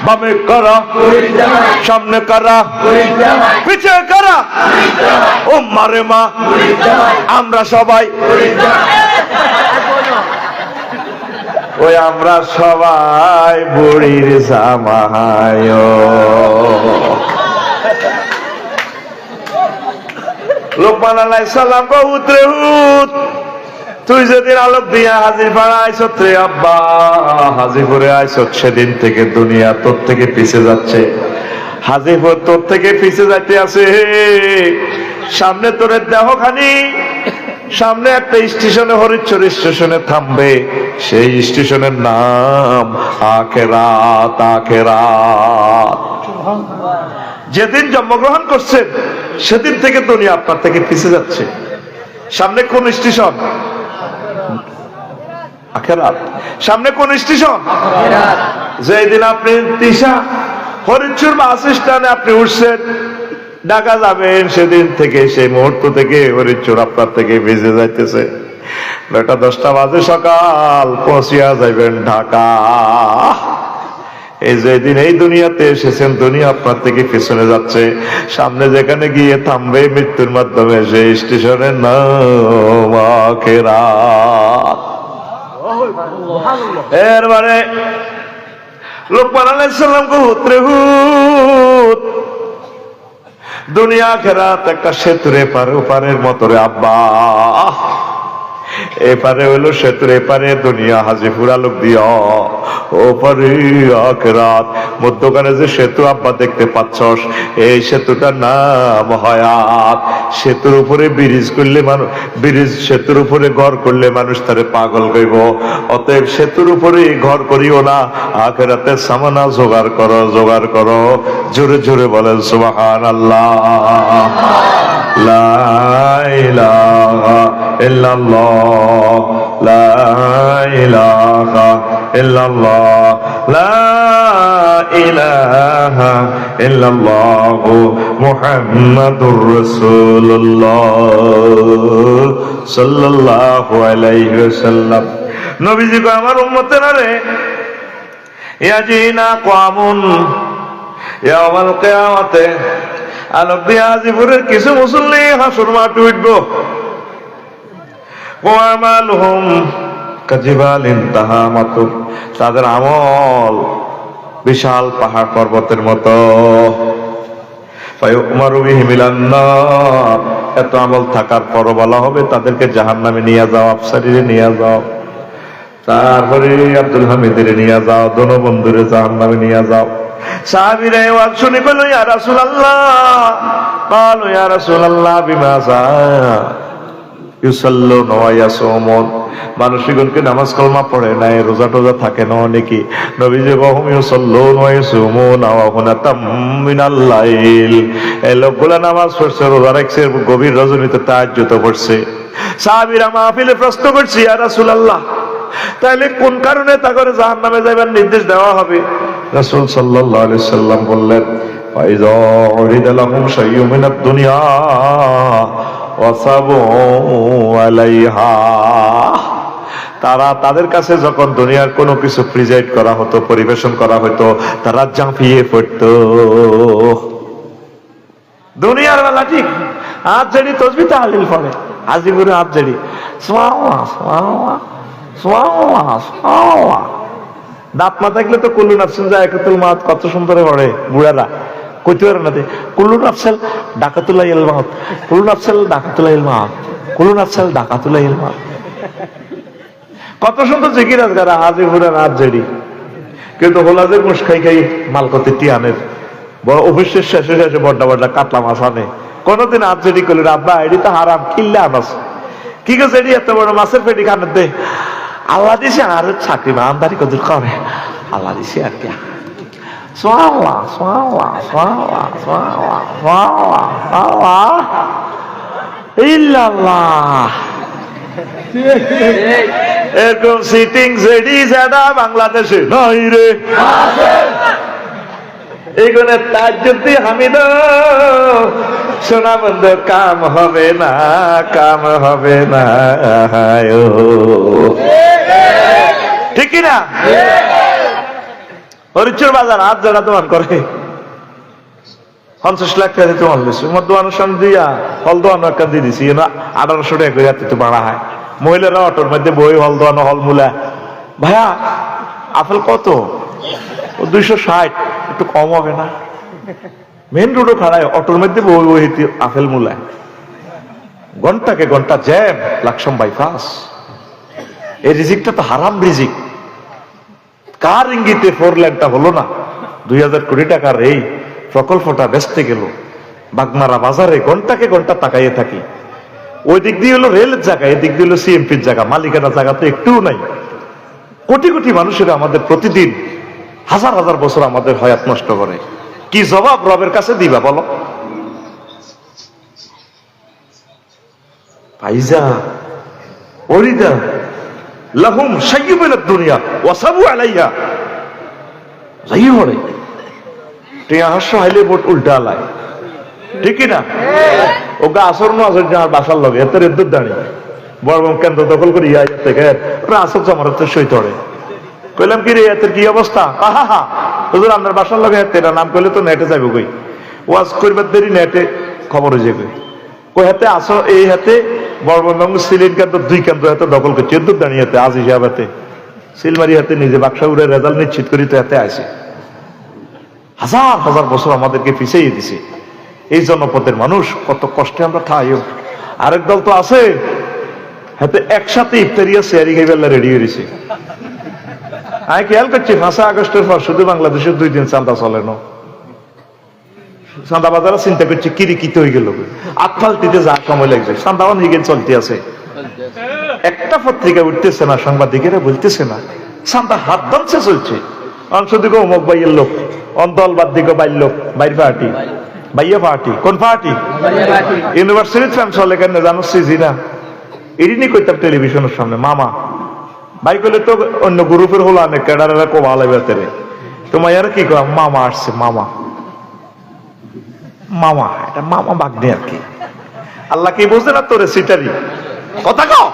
বামে কারা, সামনে কারা, পিছে কারা, ও মারে মা আমরা সবাই, ওই আমরা সবাই বুড়ির জামাই। লোকমান আলাইহিস সালাম কো উতরে হুত, তুই যেদিন আলোক দিয়া হাজির পাড়া আইছত রে আব্বা, হাজিপুরে আইছত, সেদিন থেকে দুনিয়া তোর থেকে পিছে যাচ্ছে। হাজিপুর তোর থেকে পিছে যাইতে আছে। সামনে তোরে দেহখানি, সামনে একটা স্টেশনে, হরিচ্ছর স্টেশনে থামবে। সেই স্টেশনের নাম আখেরাত। আখেরাত। যেদিন জন্মগ্রহণ করছেন সেদিন থেকে দুনিয়া আপনার থেকে পিছে যাচ্ছে। সামনে কোন স্টেশন? আখেরাত। সামনে কোন স্টেশন? যেদিন আপনি তিশা হরিচ্ছর বাস স্ট্যান্ডে আপনি উঠছেন, ঢাকা যাবেন, সেদিন থেকে, সেই মুহূর্ত থেকে হরিচ্ছর আপনার থেকে বেজে যাইতেছে। 9টা-10টা বাজে সকাল, পৌঁছিয়া যাইবেন ঢাকা। এই যেদিন এই দুনিয়াতে এসেছেন, দুনিয়া আপনার থেকে পিছনে যাচ্ছে। সামনে যেখানে গিয়ে থামবে মৃত্যুর মাধ্যমে, সেই স্টেশনের নাম আখেরাত। এরবারে লোকমান আলাইহিস সালাম কো হুতরে হুত, দুনিয়া আখেরাত একটা সেতুর এপারে ওপারের মতো রে আব্বা। এপারে হইল সেতুর এপারে দুনিয়া হাজিপুর আলোক দিয়া, ওপারে আখেরাত। মধ্যখানে যে সেতু আব্বা দেখতে পাচ্ছস, এই সেতুটার নাম হায়াত। সেতুর উপরে ব্রিজ করলে মানুষ, ব্রিজ সেতুর উপরে ঘর করলে মানুষ তারে পাগল কইব। অতএব সেতুর উপরে ঘর করিও না, আখেরাতের সামানা জোগাড় করো, জোগাড় করো। জোরে জোরে বলেন সুবহানাল্লাহ। লা ইলাহা ইল্লাল্লাহ, লা ইলাহা ইল্লাল্লাহ, লা ইলাহা ইল্লাল্লাহ, মুহাম্মাদুর রাসূলুল্লাহ সাল্লাল্লাহু আলাইহি ওয়াসাল্লাম। নবীজি কো আমার উম্মতেরা রে, ইয়াজিনা কওমুন ইয়াওমাল কিয়ামাতে, আলোক দিয়া হাজিপুরের কিছু মুসল্লি হাসর মাঠে উঠব। ওয়ামালুহুম কাজিবালিন তাহামাতু, তাদের আমল বিশাল পাহাড় পর্বতের মতো। ফায়ুমারু বিহিম ইলান নার, এত আমল থাকার পর বলা হবে তাদেরকে জাহান্নামে নিয়ে যাও, আফসারিরে নিয়ে যাও। তারপরে আব্দুল হামিদের নিয়ে যাও, দোনো বন্ধুরে জাহান্নামে নিয়ে যাও। সাহাবীরা এই ওয়াজ শুনে বলল, ইয়া রাসূলুল্লাহ, ক্বালু ইয়া রাসূলুল্লাহ বিমাযা ইউসাল্লুনা ওয়া ইয়াসুমুন, মানুষগণকে নামাজ কালমা পড়ে নাই, রোজা টোজা থাকে না অনেকে। নবীজি কহম ইউসাল্লুনা ওয়া ইয়াসুমুনা ওয়া হুনাতাম মিনাল লাইল, এই লোকগুলা নামাজ পড়ছে, রোজা রাখছে, গভীর রজনীতে তাহাজ্জুদ পড়ছে। সাহাবীরা মাহফিলে প্রশ্ন করছে, ইয়া রাসূলুল্লাহ, তাহলে কোন কারণে তাদের জাহান্নামে যাইবার নির্দেশ দেওয়া হবে? রাসূল সাল্লাল্লাহু আলাইহি সাল্লাম বললেন, ফাইযা উরিদা লাহুম শাইয়ুম মিনাদ দুনিয়া ওয়া সাবু আলাইহা, তারা তাদের কাছে যখন দুনিয়ার কোনো কিছু প্রেজেন্ট করা হতো, পরিবেশন করা হতো, তারা ঝাঁপিয়ে পড়তো। দুনিয়ার বেলা ঠিক হাত ঝেড়ি তসবিহ তাহলিল পড়ে, হাজিপুরে হাত ঝেড়ি সুবহানাল্লাহ সুবহানাল্লাহ সুবহানাল্লাহ সুবহানাল্লাহ। দাঁত না থাকলে তো কুল্লু নাফসিন যায়কাতুল মাউত কত সুন্দর পড়ে বুড়ারা, কইতে পারে না কুল্লু নাফসাল ডাকাতুল্লাহিল মাউত, কুল্লু নাফসাল ডাকাতুল্লাহিল মাউত, কুল্লু নাফসাল ডাকাতুল্লাহিল মাউত। কত সুন্দর জিকির আজগারা হাজিপুরে হাত ঝেড়ি। কিন্তু হোলাজের মুশ খাই খাই মালকতে টিয়ানের বড় অফিসের শেষে শেষে বড্ডা বড্ডা কাতলা মাছ আনে। কোনদিন হাত ঝেড়ি করলে আব্বা এটি তো হারাম, কিনলে আনাস কি গেছে, এটি এত বড় মাছের পেটি খানের দে, আল্লাহ দিছে আর চাকরি বা আমদারি কদুর করে, আল্লাহ দিছে আর কি। সুবহানাল্লাহ সুবহানাল্লাহ সুবহানাল্লাহ সুবহানাল্লাহ সুবহানাল্লাহ সুবহানাল্লাহ ইল্লাল্লাহ। এরকম সিটিং জেডি জাদা বাংলাদেশে নাই রে, এগুলো তাজ্জুদ হামিদ সোনা বন্ধ, কাম হবে না, কাম হবে না, ঠিক কিনা? হরিচুর বাজার হাত যারা দোয়ান করে 50 লাখ টাকা তোমার দিচ্ছে, দোয়ানোর সামনে দিয়া হল দোয়ানো একটা দিয়ে দিছি, 1800 টাকা করে তো বাড়া হয়। মহিলারা অটোর মধ্যে বই হল দোয়ানো, হল মূলা, ভাইয়া আপেল কত? 260, একটু কম হবে না? মেন রোডও খাড়ায়, অটোর মধ্যে বই বই আপেল মূলায় ঘন্টাকে ঘন্টা জ্যাম, লাকসাম বাইপাস। এই রিজিকটা তো হারাম রিজিক। কার ইঙ্গিতে 4 লেনটা হলো না? 2000 কোটি টাকার এই প্রকল্পটা বেচতে গেল। বাগমারা বাজারে ঘন্টাকে ঘন্টা তাকাইয়ে থাকি। ওই দিক দিয়ে হলো রেলের জায়গা, এদিক দিয়ে হলো সিএমপির জায়গা, মালিকানা জায়গা তো একটুও নাই। কোটি কোটি মানুষেরা আমাদের প্রতিদিন হাজার হাজার বছর আমাদের হয়াত নষ্ট করে। কি জবাব রবের কাছে দিবা বলো? ফাইজা ওরিদা লাহুম শাইয়্যুমিনাদ দুনিয়া ওয়াসাবু আলাইহা। যাই হরে টিয়া হাসো হাইলে বোট উল্টা আলাই, ঠিক না? ওকে আসর নজর যার বাসার লগে এত রেদ্দুর দাঁড়িয়ে বরবং কেন্দ্র দখল করি থেকে ওরা আসর জমারতের সই ধরে। কইলাম কি রে এতের কি অবস্থা? আহা হা হুজুর আপনার বাসার লগে এরা নাম করলে তো নেটে যাবে কই, ওয়াজ করবার দেরি নেটে খবর হয়ে যাবে। কই হাতে আসো এই হাতে বরবং সিলিন কেন্দ্র 2 কেন্দ্র হাতে দখল করছে এদ্দুর দাঁড়িয়ে হাতে আজ হিসাব হাতে সিলমারি হাতে নিজে বাক্সা উড়ে রেজাল্ট নিশ্চিত করি তো হাতে আসে। হাজার হাজার বছর আমাদেরকে পিছিয়ে দিছে। এই জনপদের মানুষ কত কষ্টে আমরা খাই। আরেক দল তো আছে হাতে একসাথে ইফতারিয়া শেয়ারি খাইবেলা রেডি হয়েছে। আমি খেয়াল করছি 5 আগস্টের পর শুধু বাংলাদেশে 2 দিন চাঁদা চলে না। চাঁদা বাজারে চিন্তা করছে কিরিকিতে হয়ে গেল, আটফালতিতে যা সময় লাগছে চাঁদা অনেক চলতে আছে। একটা পত্রিকা উঠতেছে না, সাংবাদিকেরা বলতেছে না, চাঁদা হাত দামছে চলছে। অংশ দিকে অমুক বাইয়ের লোক, অন্তল বাদ দিকে বাইর লোক, বাইর পার্টি, বাইয়া পার্টি। কোন পার্টি? ইউনিভার্সিটি চলে কেন জানো? সিজি না এদিনই কইতাম টেলিভিশনের সামনে মামা ভাই করলে তো অন্য গ্রুপের হলো অনেক ক্যাডারেরা কোবালে বেতেরে। তোমার আর কি কয় মামা আসছে, মামা মামা, এটা মামা বাগনি আর কি। আল্লাহ কি বুঝে না তোরে সিটারি কথা কও,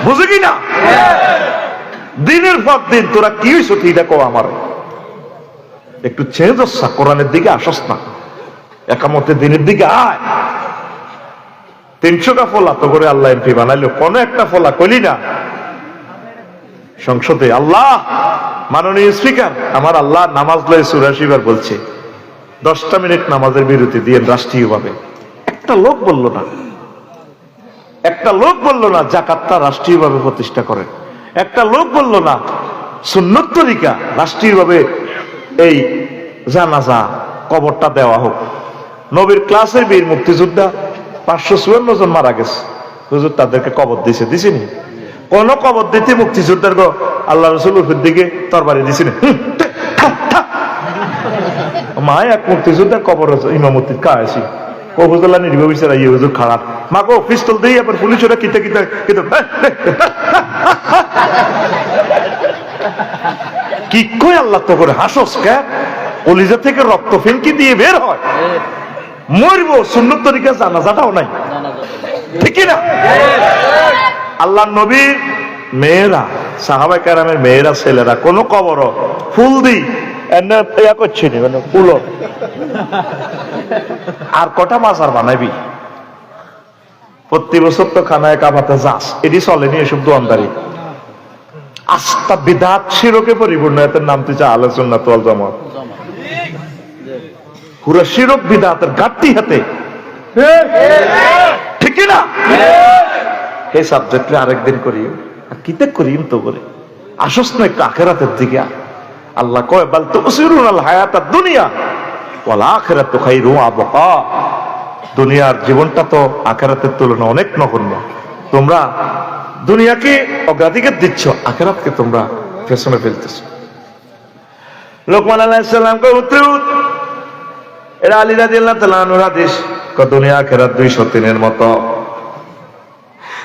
বুঝে কি না? দিনের পর দিন তোরা কি হইছো কি এটা কও আমার। একটু চেঞ্জ হচ্ছা, কোরআনের দিকে আসস না, একামতের দিনের দিকে আয়। 300টা ফলা তো করে আল্লাহ এমপি বানাইলো, কোন একটা ফলা কইলি না সংসদে। আল্লাহ মাননীয় স্পিকার, আমার আল্লাহ নামাজ লয় 84 বার বলছে, 10টা মিনিট নামাজের বিরতি দিয়ে রাষ্ট্রীয়ভাবে। একটা লোক বলল না, একটা লোক বলল না যাকাতটা রাষ্ট্রীয়ভাবে প্রতিষ্ঠা করেন। একটা লোক বলল না সুন্নত তরিকা রাষ্ট্রীয়ভাবে এই জানাজা কবরটা দেওয়া হোক। নবীর ক্লাসের বীর মুক্তিযোদ্ধা 554 জন মারা গেছে, হুজুর তাদেরকে কবর দিছে, দিছিনি? কোন কবর দিতে মুক্তিযোদ্ধার গো আল্লাহ রসুল উপর দিকে তরবারি দিছিনি? মা এক মুক্তিযোদ্ধার কবর ইমামতির কাছি কবুজুল্লাহ নির্ভর বিচারা ইয়ে হুজুর খারাপ মা গো পিস্তল দিয়ে আবার পুলিশ ওরা কিতে কিতে কিন্তু কি কই আল্লাহ তো করে হাসস কে? কলিজা থেকে রক্ত ফেনকি দিয়ে বের হয়, মরবো সুন্নত তরিকা জানাজাটাও নাই, ঠিক না? আল্লাহ নবীর মেয়েরা, সাহাবায়ে কেরামের মেয়েরা, ছেলেরা কোন কবর ফুল দি এনে ইয়া করছে নি, মানে ফুল আর কটা মাজার বানাবি? প্রতি বছর তো খানায় কাবাতে যাস, এটি চলেনি এসব দোয়ানদারি। আস্তা বিদাত শিরকে পরিপূর্ণ, এটার নাম তুই আহলে সুন্নাত ওয়াল জামাত। পুরো শিরক বিদাতের ঘাটতি হাতে, ঠিক না? এই সাবজেক্টে আরেকদিন করি, কিতে করিম তো করে আসস না একটু আখিরাতের দিকে। আল্লাহ কয় বাল তুসিরুনাল হায়াতাদ দুনিয়া ওয়াল আখিরাতু খায়রুন ওয়া আবকা। দুনিয়ার জীবনটা তো আখিরাতের তুলনায় অনেক নগণ্য। তোমরা দুনিয়াকে অগ্রাধিকার দিচ্ছ, আখিরাতকে তোমরা পেছনে ফেলতেছো। লোকমান আলাইহিস সালাম কয় উত্তরুত, এটা আলী রাদিয়াল্লাহু তাআলা আনহুর হাদিস, কয় দুনিয়া আখিরাত 203 মতো।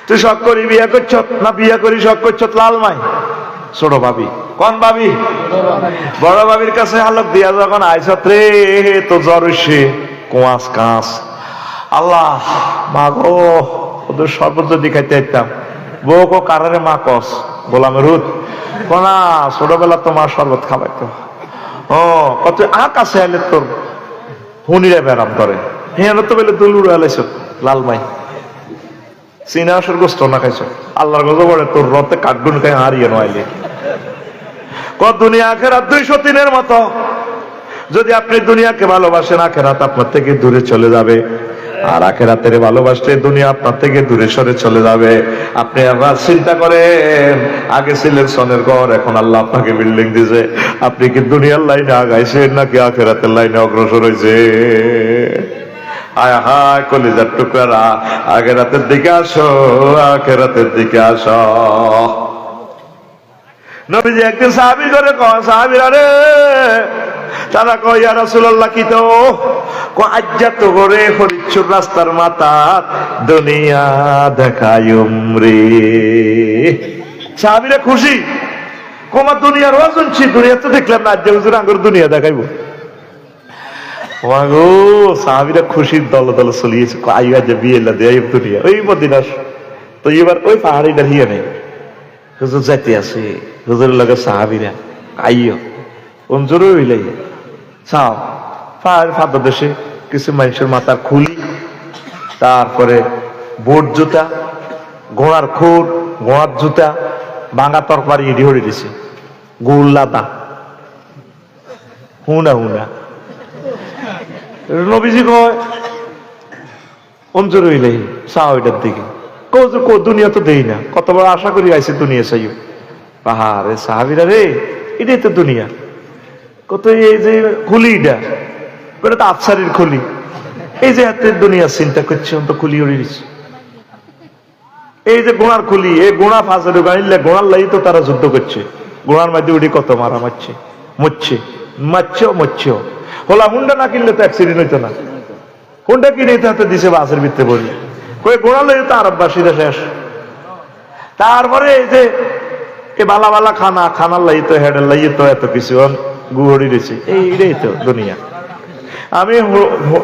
তুই শখ করি বিয়া করছ না বিয়া করি শখ করছ? লাল মাই ছোট ভাবি, কোন ভাবি? বড় ভাবির কাছে হালক দিয়া যখন আইসত রে তো জ্বর হইছে কোয়াস কাঁচ। আল্লাহ মা গো ওদের শরবত যদি খাইতে আইতাম। বউ কো কারারে মা কস? গোলামের হুদ কোনা ছোটবেলা তোমার শরবত খাবাইতো। ও কত আ কাছে আইলে তোর হুনিরা ব্যারাম করে, হ্যাঁ তো বলে দুলুর আলাইছ লাল মাই চিনা আসর গোস্ত না খাইছ। আল্লাহর গজব পড়ে তোর রতে কাঠগুন খাই হারিয়ে নইলে। কত দুনিয়া আখিরাত 203 মতো। যদি আপনি দুনিয়াকে ভালোবাসেন, আখিরাত আপনার থেকে দূরে চলে যাবে। আর আখিরাতের ভালোবাসলে দুনিয়া আপনার থেকে দূরে সরে চলে যাবে। আপনি আবার চিন্তা করেন, আগে ছিলেন সনের ঘর, এখন আল্লাহ আপনাকে বিল্ডিং দিয়েছে। আপনি কি দুনিয়ার লাইনে আগাইছেন নাকি আখিরাতের লাইনে অগ্রসর হয়েছে? আয় হায় কলিজার টুকরা, আখিরাতের দিকে আসো, আখিরাতের দিকে আসো। নবীজি একদিন সাহাবীর ঘরে কয়, সাহাবীরা রে, তারা কয় ইয়া রাসূলুল্লাহ কি তো আজ্জা তো করে হরিচ্ছুর রাস্তার মাথা দুনিয়া দেখায়ুম রে। সাহাবীরা খুশি, কোমা দুনিয়ার ওয়াজনছি, দুনিয়া তো দেখলাম না, আজ্জা হুজুর আঙ্গুর দুনিয়া দেখাইবো। ওয়াগো সাহাবীরা খুশির দল দল চলিয়েছে, আইয়া যে বিয়ে দেয় দুনিয়া ওই মদিনা তো এবার ওই পাহাড়িটা হিয়ে নেই। হুজুর যাইতে আছে, হুজুরের লগে সাহাবীরা আইও অঞ্জুরও হইলাই চাও পাহাড় ফাদর দেশে কিছু মানুষের মাথার খুলি, তারপরে বোট জুতা, ঘোড়ার খুর, ঘোড়ার জুতা, ভাঙা তরকারি ইডি হয়ে দিছে, গোল্লাদা হুনা হুনা। নবীজি কয় অঞ্জুর হইলাই চাও এটার দিকে, দুনিয়া তো দেই না, কত বড় আশা করি আইসি দুনিয়া চাইও। পাহাড়ে সাহাবীরা রে, এটাই তো দুনিয়া। কত এই যে খুলিটা তো আফসারির খুলি, এই যে হাতে দুনিয়া চিন্তা করছে, তো খুলি উড়ে দিচ্ছে। এই যে গোড়ার খুলি, এই গোড়া ফাঁসারে গাইলে গোড়ার লাই তো তারা যুদ্ধ করছে, গোড়ার মধ্যে উড়ি কত মারা মারছে, মরছে। হোলা হুন্ডা না কিনলে তো অ্যাক্সিডেন্ট হইতো না, হুন্ডা কিনে হাতে দিছে বাসের ভিতরে বলি, কই গোড়া লাই তো আরববাসীরা শেষ। তারপরে এই যে বালা বালা খানার লাই তো হেডের লাই তো এত কিছু গুড়ি দিছে, এইটাই তো দুনিয়া। আমি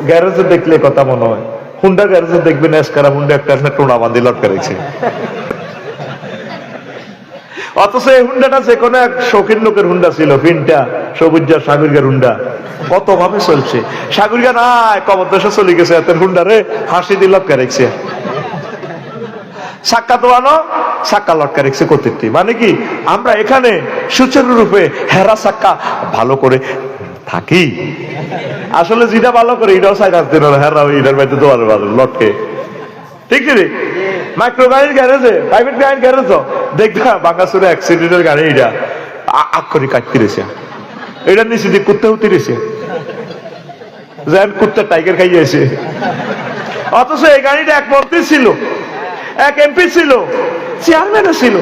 গ্যারেজে দেখলে কথা মনে হয়, হুন্ডা গ্যারেজে দেখবেন এসকারা হুন্ডা একটা টোনা বাঁধি লটকা রেখেছে, অথচ এই হুন্ডাটা যে কোনো এক শৌখিন লোকের হুন্ডা ছিল, ফিনটা সবুজা সাগরিকার হুন্ডা, কত ভাবে চলছে। সাগরিকা নাই, কবর দেশে চলে গেছে, এত হুন্ডা রে হাসি দিয়ে লটকা রেখেছে। সাক্কা তো আনো, সাক্কা লটকা রেখেছে কর্তৃত্ব, মানে কি আমরা এখানে সুচারুরূপে হেরা সাক্কা ভালো করে থাকি। আসলে যেটা ভালো করে এটাও সাইড আসতে হেরা এটার মধ্যে তোমার ভালো লটকে, ঠিক রে। মাইক্রো গাড়ির গ্যারেজে, প্রাইভেট গাড়ির গ্যারেজ দেখবা বাঙ্গাসুরে অ্যাক্সিডেন্টের গাড়ি, এটা আগ করে কাটতে রয়েছে, এটার নিচে দিয়ে কুত্তে হুতি রয়েছে, যেন কুত্তার টাইগার খাইয়েছে। অথচ এই গাড়িটা এক মন্ত্রী ছিল, এক এমপি ছিল, চেয়ারম্যানও ছিল।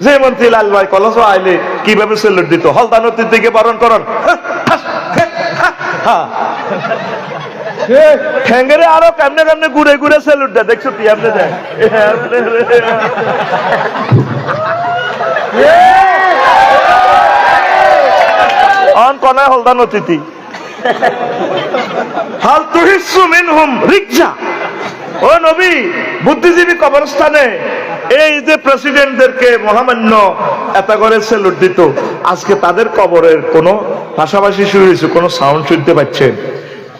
যে মন্ত্রী লাল ভাই কলস আইলে কিভাবে সেলুট দিত, হলদা নদীর দিকে বরণ করন, ঠেঙ্গেরে আরো কেমনে কেমনে ঘুরে ঘুরে সেলুট দেয়, দেখছো তুই এমনি দেয়। অন কনায় হলদা নদী হাল তুহিসু মিনহুম রিকজা। ও নবী, বুদ্ধিজীবী কবরস্থানে এই যে প্রেসিডেন্টদেরকে মহামান্য এত করে সেলুট দিত, আজকে তাদের কবরের কোনো পাশাপাশি শুরু হয়েছে, কোনো সাউন্ড শুনতে পাচ্ছেন?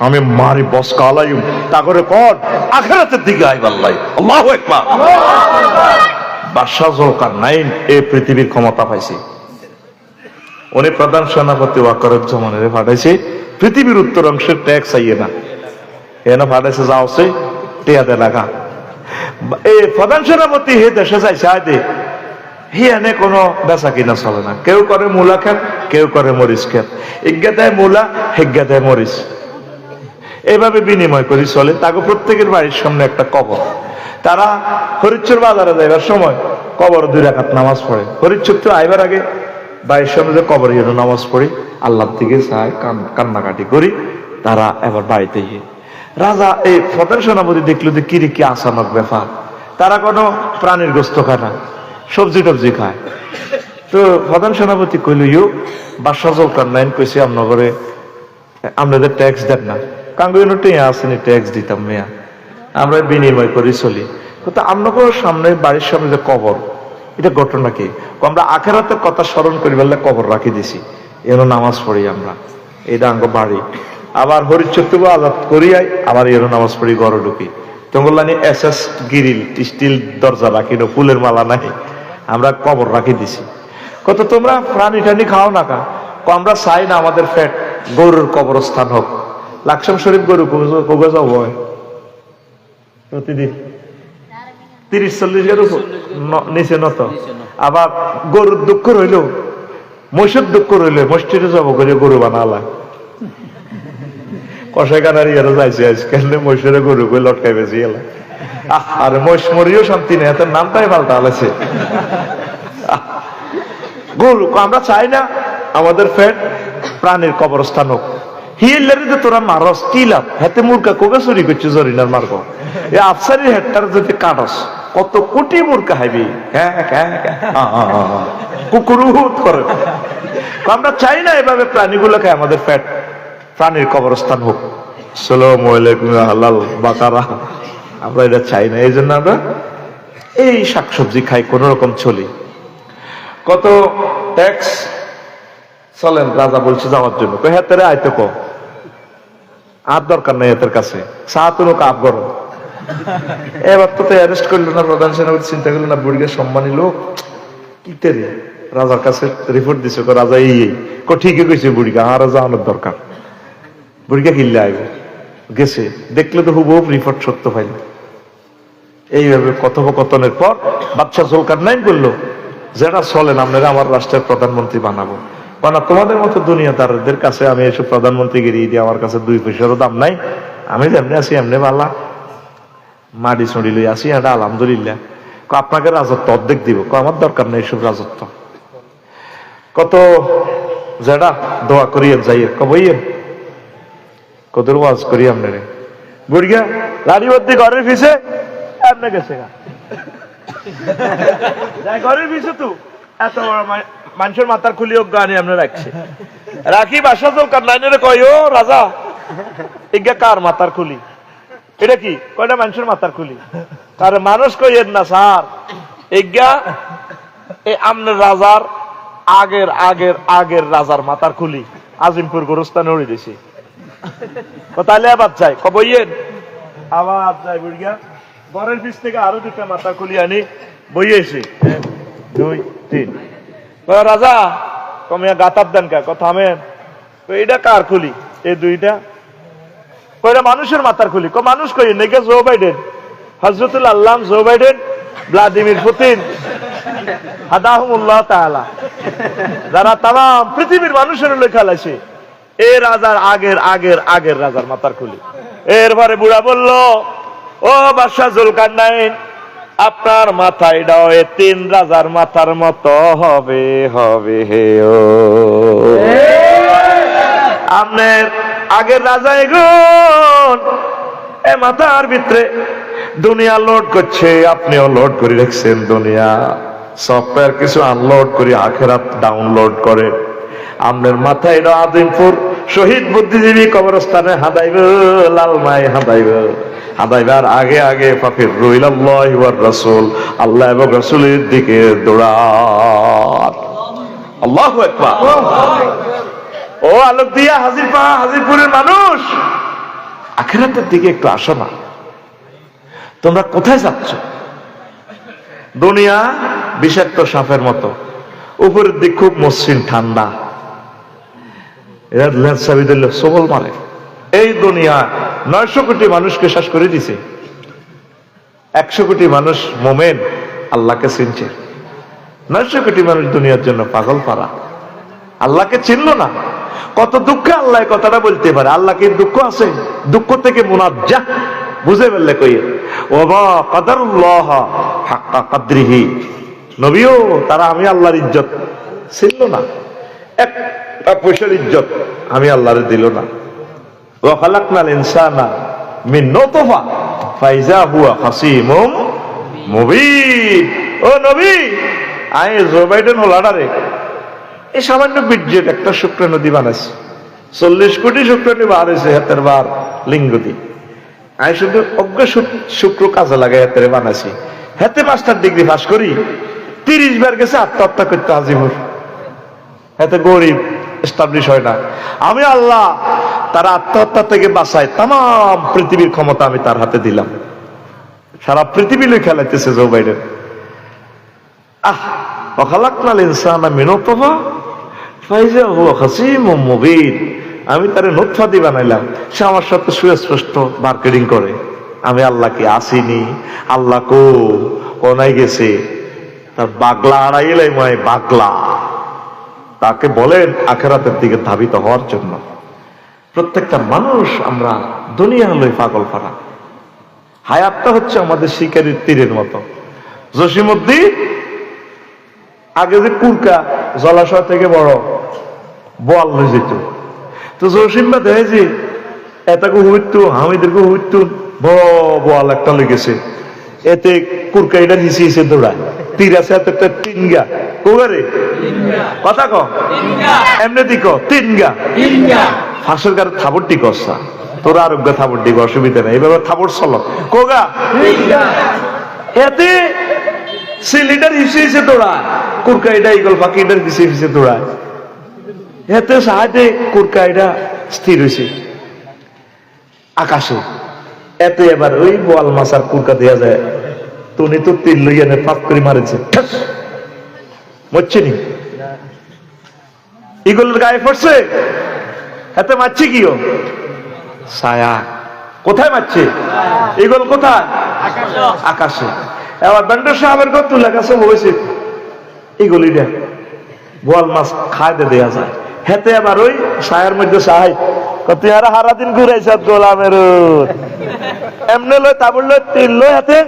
আমি মারি বস কালাইম তা করে কর আখিরাতের দিকে আইবাল্লাই, আল্লাহু আকবার। বাদশাহ যুলকারনাইন এই পৃথিবীর ক্ষমতা পাইছে, উনি প্রধান সেনাপতি ওয়াকারুজ্জামানের পাঠাইছে পৃথিবীর উত্তর অংশের ট্যাক্স আইয়ে না, এনে পাঠাইছে যাওছে টেয়াদে লাগা। এই প্রধান সেনাপতি হে দেশে যাইছে আইদে হি এনে কোনো বেচা কিনা চলে না, কেউ করে মূলা খেত, কেউ করে মরিচ খেত, ইজ্ঞা দেয় মূলা, হিজ্ঞা দেয় মরিচ, এইভাবে বিনিময় করে চলে। তাকে প্রত্যেকের বাড়ির সামনে একটা কবর, তারা হরিচ্ছর বাজারে যাইবার সময় কবর 2 রাকাত নামাজ পড়ে। হরিচ্ছর তো আইবার আগে বাড়ির সামনে যে কবর নামাজ পড়ি, আল্লাহর দিকে চায়, কান্নাকাটি করি, তারা এবার বাড়িতে গিয়ে রাজা এই প্রধান সেনাপতি দেখলো যে কি রে কি আসানক ব্যাপার, তারা কোনো প্রাণীর গোস্ত খায় না, সবজি টবজি খায়। তো প্রধান সেনাপতি কইল, ইউ বাদশাহ যুলকারনাইন কইছে আমনগরে আপনাদের ট্যাক্স দেন না, কাঙ্গুইনো টেয়া আসেনি ট্যাক্স দিতাম মেয়া, আমরা বিনিময় করে চলি। কিন্তু আপনাদের সামনে বাড়ির সামনে যে কবর, এটা ঘটনা কি? আমরা আখিরাতের কথা স্মরণ করি বললে কবর রাখি দিছি, এর নামাজ পড়ি আমরা, এটা আঙ্গ বাড়ি। আবার হরিচ্ছত্ব আজাদ করিয়াই আবার এর নামাজ পড়ি, ঘরে ঢুকি। তোমলানি এসএস গিরিল স্টিল দরজা রাখি, ফুলের মালা নাই, আমরা কবর রাখি দিছি। কত তোমরা প্রাণী টানি খাও না কা? আমরা চাই না আমাদের ফ্যাট গরুর কবরস্থান হোক। লাকসাম শরীফ গরু কবে যাও হয় প্রতিদিন 30-40 উপর নিচে নত। আবার গরুর দুঃখ রইল, মহিষের দুঃখ রইল, মসজিদে জব করে গরু বানালা কষাই কানারি আরো যাইছে আজকাল মহিষের গরু করে লটকাই বেশি গেল। আর মহিষ মরিও শান্তি নেই, এত নামটাই পাল্টা আলাছে। গরু আমরা চাই না আমাদের ফ্যাট প্রাণীর কবরস্থান হোক। হিয়েলারিতে তোরা মারস কি লাভ? হাতে মুরগা কোকে চুরি করছে জরিনার মার্গ এই আফসারির হেডটার যদি কাটস কত কোটি মুরগা হাইবি। কুকুরু করে। আমরা চাই না এভাবে প্রাণীগুলোকে আমাদের ফ্যাট প্রাণীর কবরস্থান হোক। আসসালামু আলাইকুম হালাল বাকারা, আমরা এটা চাই না। এই জন্য আমরা এই শাকসবজি খাই, কোন রকম চলি। কত ট্যাক্স চলেন, রাজা বলছে যাওয়ার জন্য, হেতেরে আইতে কো আর দরকার নেই এদের কাছে, সাহাতুন কাপ করো। এবার তো অ্যারেস্ট করলো না প্রধান সেনাপতি, চিন্তা করলো না বুড়িকে সম্মানী লোক কি তেরে রাজার কাছে রিপোর্ট দিছে, রাজা এই ঠিকই কইছে বুড়িকে আর যাওয়ানোর দরকার। বুড়িকে কিনলে আইব গেছে, দেখলে তো হুবহুব রিপোর্ট সত্য পাইল। এইভাবে কথোপকথনের পর বাদশাহ জুলকারনাইন বললো, যেটা চলেন আপনারা আমার রাষ্ট্রের প্রধানমন্ত্রী বানাবো। কারণ তোমাদের মতো দুনিয়াদারদের কাছে আমি এসব প্রধানমন্ত্রী গিয়ে দিয়ে আমার কাছে 2 পয়সারও দাম নাই, আমি যেমনি আছি এমনি বালা মাটি ছড়ি লই আসি, এটা আলহামদুলিল্লাহ। আপনাকে রাজত্ব অর্ধেক দিব, আমার দরকার নেই এসব রাজত্ব। কত যেটা দোয়া করিয়েন যাইয়ে কবইয়েন কত ওয়াজ করি আপনারে। বুড়িয়া রানীবর্তী ঘরের পিছে এমনি গেছে ঘরের পিছে তো এত বড় মানুষের মাথার খুলি গানি আমরা রাখছি রাখি। বাসা জুলকারনাইনের কয়, ও রাজা এগা কার মাথার খুলি? এটা কি? কয়টা মানুষের মাথার খুলি? তার মানুষ কইয়েন না স্যার, এগা এই আমনের রাজার আগের আগের আগের রাজার মাথার খুলি আজিমপুর গোরস্থানে উড়ে দিছি। তাহলে আবার যাই কবইয়েন, আবার যাই বুড়িয়া ঘরের পিছ থেকে আরো 2টা মাথার খুলি আনি বইয়েছি। 2 3 রাজা কমিয়া গাতার দেন কা কথা থামেন, এটা কার খুলি? এই 2টা কয়টা মানুষের মাথার খুলি। মানুষ কই নাকি জো বাইডেন, হযরতুল আল্লাহ জো বাইডেন, ভ্লাদিমির পুতিন হাদাহুমুল্লাহ তাআলা, যারা তাম পৃথিবীর মানুষের লেখা লাইছে এই রাজার আগের আগের আগের রাজার মাথার খুলি। এরপরে বুড়া বলল, ও বাদশাহ জুলকারনাইন, আপনার মাথায় দাও 3 রাজার মাথার মতো হবে হবে হে ও। আপনার আগের রাজা এগুন এ মাথার ভিতরে দুনিয়া লোড করছে, আপনিও লোড করে রাখছেন। দুনিয়া সফটওয়্যার কিছু আনলোড করে আখেরাত ডাউনলোড করে। আপনার মাথায় দাও আজিমপুর শহীদ বুদ্ধিজীবী কবরস্থানে হাদাইব, লালমাই হাদাইব। হাদাইবার আগে আগে ফাফির রুইলাল্লাহি ওয়ার রাসূল, আল্লাহ এবং রাসূলের দিকে দৌড়ান। আল্লাহু আকবার। ও আলোক দিয়া হাজিরপুরের মানুষ, আখিরাতের দিকে একটু আসো না। তোমরা কোথায় যাচ্ছ? দুনিয়া বিষাক্ত সাপের মতো, উপরের দিক খুব মসৃণ ঠান্ডা, এরা সবল মারে। এই দুনিয়া 900 কোটি মানুষকে শেষ করে দিছে। 100 কোটি মানুষ মোমেন আল্লাহকে চিনছে, 900 কোটি মানুষ দুনিয়ার জন্য পাগল পারা, আল্লাহকে চিনল না। কত দুঃখে আল্লাহ কথাটা বলতে পারে। আল্লাহ কি দুঃখ আছে? দুঃখ থেকে মুনাজ্জাহ, বুঝে ফেললে কইয়ে ওয়া কাদারুল্লাহ হাক্কা কাদরিহি। নবীও তারা আমি আল্লাহর ইজ্জত ছিল না, একটা পয়সার ইজ্জত আমি আল্লাহরে দিল না। ওয়া খালাকনাল ইনসানা মিন নুতফা ফাইজা হুয়া খাসিমুম মুবিন। ও নবী, আই জো বাইডেন হলাডারে এই সামান্য বিদ্যুৎ একটা শুক্র নদী বানাইছে, 40 কোটি শুক্রাণু বার হয়েছে হাতের বার লিঙ্গতি। আমি শুধু অজ্ঞ শুক্র কাজে লাগাই হাতের বানাইছি। হাতে 5টা ডিগ্রি পাস করি, 30 বার গেছে আত্মহত্যা করতে আজিমুর। হাতে গরিব এস্টাবলিশ হয় না। আমি আল্লাহ তারা আত্মহত্যা থেকে বাঁচায়, তাম পৃথিবীর ক্ষমতা আমি তার হাতে দিলাম। সারা পৃথিবী লই খেলাইতেছে জো বাইডেন। ওয়াখালাকনাল ইনসানা মিন নুতফা ফাইজা হুয়া খাসিমুম মুবিন। আমি তারে নুতফা দিয়ে বানাইলাম, সে আমার সাথে সুস্পষ্ট মার্কেটিং করে। আমি আল্লাহকে আসিনি, আল্লাহ কোনায় গেছে, তার বাগলা আড়াইলাই মায় বাগলা, তাকে বলেন আখেরাতের দিকে ধাবিত হওয়ার জন্য। প্রত্যেকটা মানুষ আমরা দুনিয়া লই পাগল পারা। হায়াতটা হচ্ছে আমাদের শিকারীর তীরের মতো। জসিমউদ্দিন আগে যে কুরকা জলাশয় থেকে বড় বোয়াল হয়ে যেত, তো জসিমবা দেখে যে এটাকে হইতো হামিদেরকে হইতো বড় বোয়াল একটা লেগেছে, এতে কুরকা এটা হিসে হিসে দৌড়ায়, তীর আছে এত একটা তিনগা কোগারে কথা ক এমনি দিক তিনগা ফাঁসের গাড়ি থাবরটি কষা, তোর আরোগ্য থাবরটি অসুবিধা নেই, এইভাবে থাবর চলো কোগা, এতে সিলিন্ডার হিসে হিসে দৌড়ায়, কুরকা এটা ইগল পাখি এটার হিসে হিসে দৌড়ায়, এতে সাহায্যে কুরকা এটা স্থির হয়েছে আকাশে। এতে এবার ওই বোয়াল মাছ আর কুরকা দেওয়া যায়, তুমি তো তীর লইয়া নে ফাঁক করে মারেছে, মরছে নি ইগলের গায়ে পড়ছে, এতে মারছে কিও ছায়া, কোথায় মারছে ইগল, কোথায় আকাশে। এবার ব্যান্ডার সাহেবের ঘর তুলে কাছে হয়েছে ইগলিটা বোয়াল মাছ খাইতে দেয়া যায়, হেতে আবার ওই ছায়ার মধ্যে সাহাই তুই আর হারা দিন ঘুরাইছ গোলামের এমনি লয় তাবর লয় তীর লয় হাতে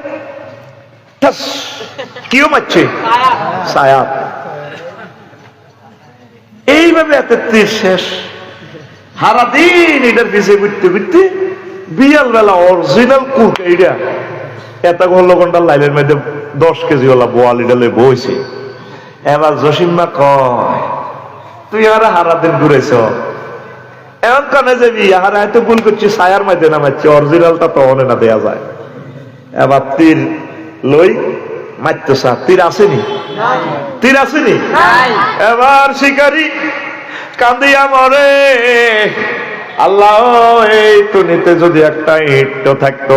কিও মারছে ছায়া। এইভাবে এত তীর শেষ, হারা দিন এটার পিছিয়ে ঘুরতে ঘুরতে বিয়াল বেলা অরিজিনাল কুরকা এটা এত ঘন্টা লাইনের মধ্যে 10 কেজি ওলা বোয়াল এটা লই বইছে। এবার জসিম্মা কয় তুই আর হারা দিন ঘুরেছ, এমন কানে যাবি হারা এত ভুল করছি, ছায়ার মধ্যে নামাচ্ছি, অরিজিনালটা তো অনে না দেয়া যায়। এবার তীর লই মারতো সা, তীর আসেনি, তীর আসেনি, এবার শিকারী কান্দিয়া মরে, আল্লাহ এই টুনিতে যদি একটা ইটও থাকতো,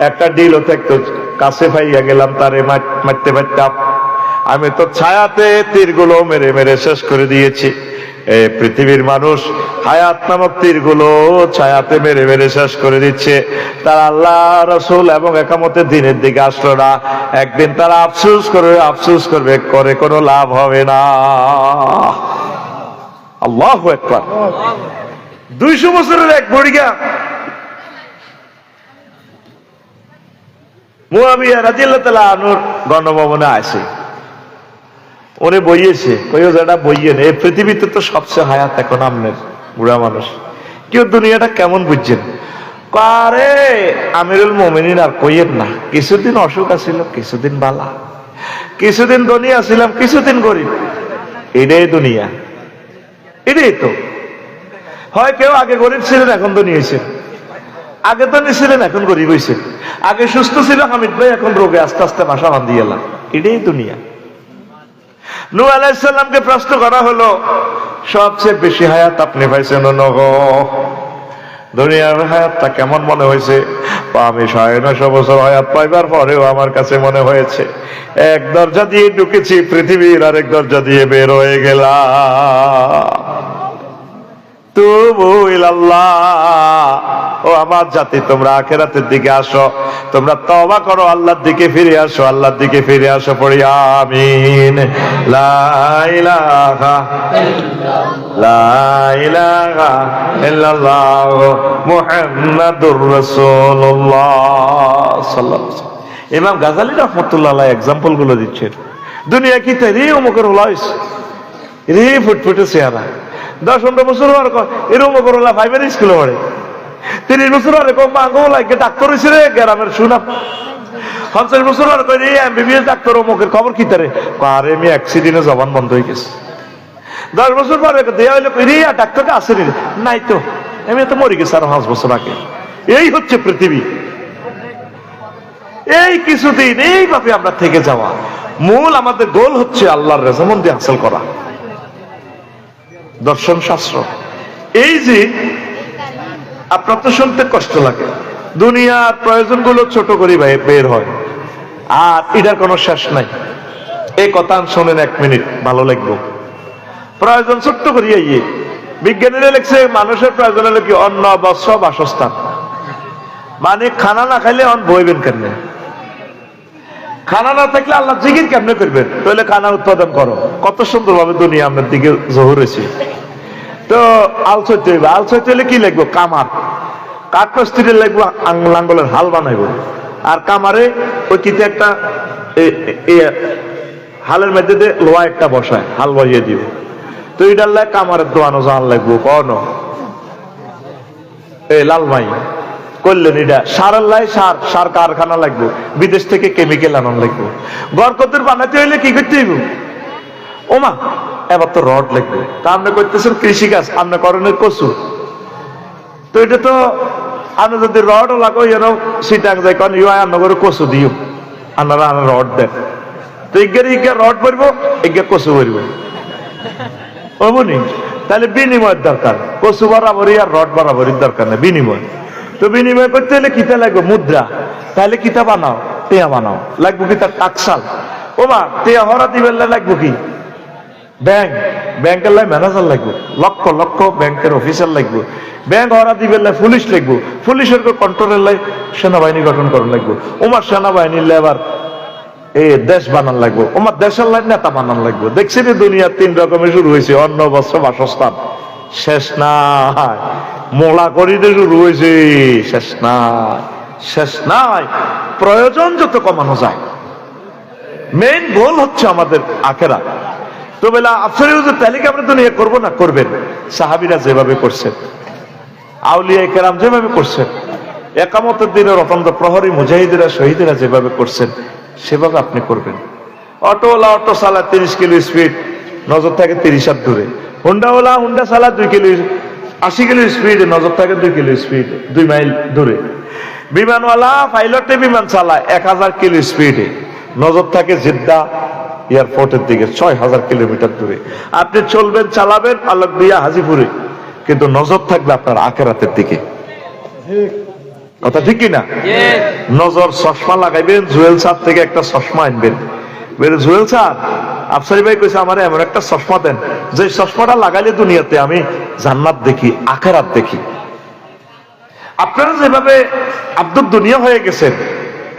একটা ডিলও থাকতো, কাছে পাইয়া গেলাম তারে মারতে পারতাম, আমি তো ছায়াতে তীরগুলো মেরে মেরে শেষ করে দিয়েছি। এই পৃথিবীর মানুষ হায়াত নামক তীরগুলো ছায়াতে মেরে মেরে শেষ করে দিচ্ছে, তারা আল্লাহ রাসূল এবং একামতের দিনের দিকে আসলো না। একদিন তারা আফসোস করবে, করে কোনো লাভ হবে না। আল্লাহু আকবার। 200 বছরের এক বড়িয়া মুআবিয়া রাদিয়াল্লাহু তাআলা আনহুর গণভবনে আসে, ওরে বইয়েছে, কইও যেটা বইয়েন এই পৃথিবীতে তো সবচেয়ে হায়াত এখন আমনের বুড়া মানুষ, কেউ দুনিয়াটা কেমন বুঝছেন? কারে আমিরুল মুমিনিন আর কইয়েন না, কিছুদিন অসুখ আছিল, কিছুদিন বালা, কিছুদিন ধনী আছিলাম, কিছুদিন গরিব, এটাই দুনিয়া, এটাই তো হয়। কেউ আগে গরিব ছিলেন এখন ধনী হয়েছে, আগে ধনী ছিলেন এখন গরিব হয়েছে, আগে সুস্থ ছিল হামিদ ভাই এখন রোগে আস্তে আস্তে বাসা বাঁধি এলাম, এটাই দুনিয়া। নূহ আলাইহিস সালামকে প্রশ্ন করা হলো সবচেয়ে বেশি হায়াত আপনি পাইছেন নহ, দুনিয়ার হায়াতটা কেমন মনে হয়েছে? আমি 950 বছর হায়াত পাইবার পরেও আমার কাছে মনে হয়েছে এক দরজা দিয়ে ঢুকেছি পৃথিবীর আরেক দরজা দিয়ে বের হয়ে গেলাম। তুবু ইলাল্লাহ, ও আমার জাতি তোমরা আখিরাতের দিকে আসো, তোমরা তওবা করো, আল্লাহর দিকে ফিরে আসো, আল্লাহর দিকে ফিরে আসো, পড়ি আমিন। লা ইলাহা ইল্লাল্লাহ মুহাম্মাদুর রাসূলুল্লাহ সাল্লাল্লাহু আলাইহি ওয়াসাল্লাম। ইমাম গাজালি রাহমাতুল্লাহ আলাইহি এক্সাম্পল গুলো দিচ্ছেন, দুনিয়া কি তাই অমুকের হলাইস রে ফুটফুটে চেহারা, 10-15 বছর হওয়ার এরকম করলা 5 স্কুলে পড়ে, 30 বছর হওয়ার কম মাঙ্গো লাগে ডাক্তার হয়েছে রে গ্রামের শুনাম, 50 বছর হওয়ার কই এমবিবিএস ডাক্তার অমুকের খবর কি তারে, আরে আমি অ্যাক্সিডেন্টে জবান বন্ধ হয়ে গেছে। 10 বছর পরে দেয়া হইলে কই রে ডাক্তারটা আছে রে, নাই তো আমি তো মরে গেছি আর 5 বছর আগে। এই হচ্ছে পৃথিবী, এই কিছুদিন এইভাবে আমরা থেকে যাওয়া। মূল আমাদের গোল হচ্ছে আল্লাহর রেজামন্দি হাসিল করা। দর্শন শাস্ত্র এই যে আপনার তো শুনতে কষ্ট লাগে, দুনিয়ার প্রয়োজনগুলো ছোট করে বের হয় আর এটার কোনো শেষ নাই। এই কথা শোনেন 1 মিনিট, ভালো লাগবে। প্রয়োজন ছোট্ট করিয়া বিজ্ঞানীরা লিখছে মানুষের প্রয়োজন হলো কি অন্ন, বস্ত্র, বাসস্থান। মানে খানা না খাইলে অন বইবেন কেমনে? খানা না থাকলে আল্লাহ জিকির কেমনে করবেন? তাহলে খানা উৎপাদন করো। কত সুন্দর ভাবে দুনিয়া আপনার দিকে জহুর হয়েছে। তো আলসইতে হইবে, আলসইতে হইলে কি লাগবো? কামার, কাঠ মিস্ত্রি লাগবো, লাঙ্গলের হাল বানাইবো। আর কামারে ওই কিতে একটা হালের মধ্যে দিয়ে লোহা একটা বসায়, হাল বসিয়ে দিব। তো এইটার লাই কামারের দোয়ানো জান লাগবো। কন এই লাল ভাই করলেন এটা সারের লাই সার কারখানা লাগবো, বিদেশ থেকে কেমিক্যাল আনান লাগবো। গড়কতের বানাতে হইলে কি করতে হইব? ওমা এবার তো রড লাগবে। তা আপনি করতেছেন কৃষিকাজ, আপনি করেন কচু। তো এটা তো আপনি যদি রডও লাগো যেন সিটাং যায়, কারণ ইউ আন্ন করে কচু দিও, আপনারা রড দেন। তো ইজ্ঞার রড ভরবো, ইজ্ঞার কচু ভরবো, বুঝনি? তাহলে বিনিময়ের দরকার। কচু বরাবরই আর রড বরাবরই দরকার নেই, বিনিময়। তো বিনিময় করতে হলে কিতা লাগবে? মুদ্রা। তাহলে কিতা বানাও? টেয়া বানাও। লাগবো কি? তার টাকসাল। ওমা টেয়া হরা দিবেন লাগবো কি? ব্যাংক, ব্যাংকের লাই ম্যানেজার লাগবে, লক্ষ লক্ষ ব্যাংকের অফিসার লাগবে। ব্যাংক হরা দিবেন লাই পুলিশ লাগবে, পুলিশের কন্ট্রোলের লাই সেনাবাহিনী গঠন করা লাগবে। ওমার সেনাবাহিনীর লাই আবার দেশ বানান লাগবে, ওমার দেশের লাই নেতা বানান লাগবে। দেখছেন দুনিয়া তিন রকমের শুরু হয়েছে, অন্ন বস্ত্র বাসস্থান। শেষ নাই, মোলা করিতে শুরু হয়েছে, শেষ নাই, শেষ নাই। প্রয়োজন যত কমানো যায়। মেইন গোল হচ্ছে আমাদের আখেরাত। তো বেলা আফসরি হুজুর তাহলে কি আমরা দুনিয়া করবো না? করবেন। সাহাবীরা যেভাবে করছেন, আউলিয়া কেরাম যেভাবে করছেন, একামতের দিনের অত্যন্ত প্রহরী মুজাহিদেরা শহীদেরা যেভাবে করছেন, সেভাবে আপনি করবেন। অটোওয়ালা অটো চালা 30 কিলো স্পিড, নজর থাকে 30 হাত দূরে। হুন্ডাওয়ালা হুন্ডা চালা 2 কিলো 80 কিলো স্পিডে, নজর থাকে 2 কিলো স্পিড, 2 মাইল দূরে। বিমানওয়ালা পাইলটে বিমান চালায় 1000 কিলো স্পিডে, নজর থাকে জিদ্দা এয়ারপোর্টের দিকে 6000 কিলোমিটার দূরে। আপনি চলবেন, চালাবেন আলোক দিয়া হাজিপুরে, কিন্তু নজর থাকবে আপনার আখেরাতের দিকে। কথা ঠিক কিনা? নজর চশমা লাগাইবেন, জুয়েল সার থেকে একটা চশমা আনবেন। জুয়েল স্যার, আফসারি ভাই কইছে আমার এমন একটা চশমা দেন, যে চশমাটা লাগাইলে দুনিয়াতে আমি জান্নাত দেখি, আখেরাত দেখি। আপনারা যেভাবে আব্দুল দুনিয়া হয়ে গেছেন,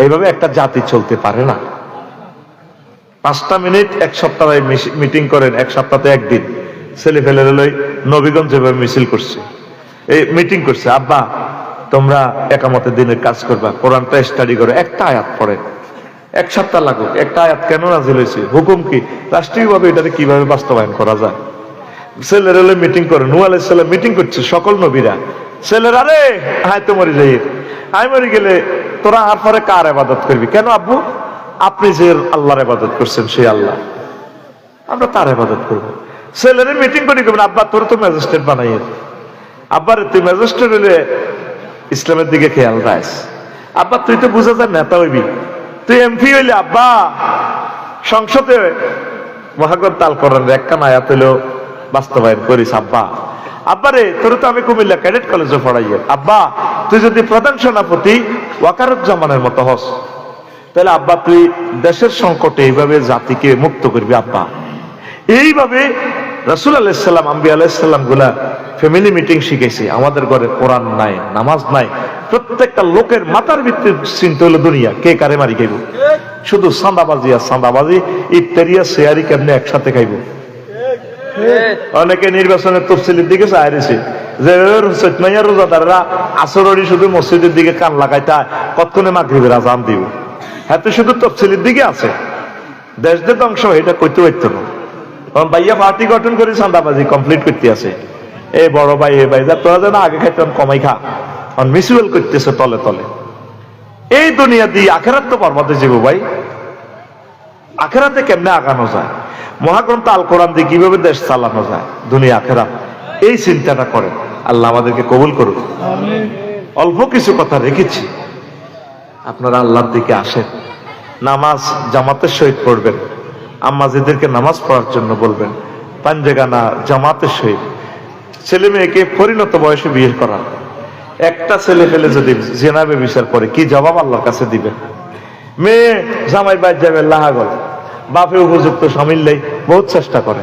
এইভাবে একটা জাতি চলতে পারে না। 5টা মিনিট এক সপ্তাহ মিটিং করেন, এক সপ্তাহে একদিন। ছেলে ফেলে লই নবীগঞ্জ যেভাবে মিছিল করছে, এই মিটিং করছে, আব্বা তোমরা একামতের দিনের কাজ করবা, কোরআনটা স্টাডি করো, একটা আয়াত পড়ে, 1 সপ্তাহ লাগুক। একটা আয়াত কেন নাজিল হয়েছে, হুকুম কি, রাষ্ট্রীয়ভাবে এটাকে কিভাবে বাস্তবায়ন করা যায়। ছেলেরা মিটিং করে, নূহ আলাইহিস সালাম মিটিং করছে, সকল নবীরা। ছেলেরা রে হায় তো মরে যাই, আমি মরে গেলে তোরা আর পরে কার ইবাদত করবি? কেন আব্বু? আপনি যে আল্লাহর ইবাদত করছেন সেই আল্লাহ, আমরা তার ইবাদত করবো। ছেলেরা মিটিং করে করবেন, আব্বা তোর তো ম্যাজিস্ট্রেট বানাইয়ে, আব্বারে তুই ম্যাজিস্ট্রেট হইলে ইসলামের দিকে খেয়াল রাখ। আব্বা তুই তো বুঝা যায় নেতা হইবি, তুই এমপি হইলে আব্বা সংসদে মহাগর তাল করার একটা আয়াত হইলেও বাস্তবায়ন করিস। আব্বা আব্বারে তোর তো আমি কুমিল্লা ক্যাডেট কলেজে পড়াইয়ে, আব্বা তুই যদি প্রধান সেনাপতি ওয়াকারুজ্জামানের মতো হস, তাহলে আব্বা তুই দেশের সংকটে এইভাবে জাতিকে মুক্ত করবি। আব্বা এইভাবে রাসূল আলাইহিস সালাম, আম্বিয়া আলাইহিস সালাম গুলা ফ্যামিলি মিটিং শিখেছে। আমাদের ঘরে কোরআন নাই, নামাজ নাই, প্রত্যেকটা লোকের মাথার ভিত্তির চিন্তা হলো দুনিয়া কে কারে মারি খাইব, শুধু সান্দাবাজি আর সান্দাবাজি, ইফতারিয়া শেয়ারি কেমনে একসাথে খাইব। অনেকে নির্বাচনের তফসিলের দিকে চাইছে যে রোজাদাররা আসরই শুধু মসজিদের দিকে কান লাগাইতে কতক্ষণে মাগরিবের আজান দিব। হ্যাঁ তো শুধু তফসিলের দিকে আছে, দেশ যে ধ্বংস এটা কইতে পারতো না। ভাইয়া পার্টি গঠন করে চাঁদাবাজি কমপ্লিট করতে আছে, এই বড় ভাই এ ভাই, তোরা যেন আগে খাইতাম কমাই খা, মিসুয়াল করতেছে তলে তলে। এই দুনিয়া দিয়ে আখেরাত তো বরবাদে যাবো ভাই। আখেরাতে কেমনে আগানো যায়, মহাগ্রন্থ আল কোরআন দিয়ে কিভাবে দেশ চালানো যায়, দুনিয়া আখেরাত, এই চিন্তাটা করেন। আল্লাহ আমাদেরকে কবুল করুন। অল্প কিছু কথা রেখেছি, আপনারা আল্লাহর দিকে আসেন, নামাজ জামাতের সহিত পড়বেন, আম্মাজিদেরকে নামাজ পড়ার জন্য বলবেন, পাঞ্জেগানা জামাতের সহিত। ছেলে মেয়েকে পরিণত বয়সে বিয়ে করা। একটা ছেলে ফেলে যদি জেনাবে বিচার করে কি জবাব আল্লাহর কাছে দিবেন? মেয়ে জামাই বাইর যাবে লাহাগল, বাপে উপযুক্ত সামিললেই বহুত চেষ্টা করে।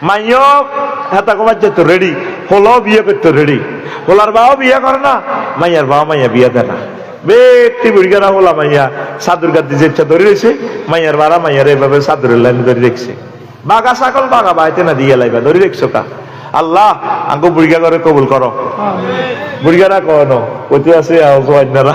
মাইও হেতা কমার যেত রেডি, হোলাও বিয়ে করতে রেডি, হোলার বাও বিয়ে করে না, মাইয়ার বাবা মাইয়া বিয়ে দেয় না। ব্যক্তি বুড়িগারা হলা মাইয়া সাদুর গাদি যেটা ধরে রয়েছে মাইয়ার বাড়া মাইয়ার এভাবে সাদুরের লাইন ধরে দেখছে বাঘা ছাগল বাঘা বাইতে না দিয়ে লাইবা ধরে দেখছো কা আল্লাহ আঙ্গো বুড়িগা করে কবুল করো বুড়িগারা কনো কইতে আছে আপনারা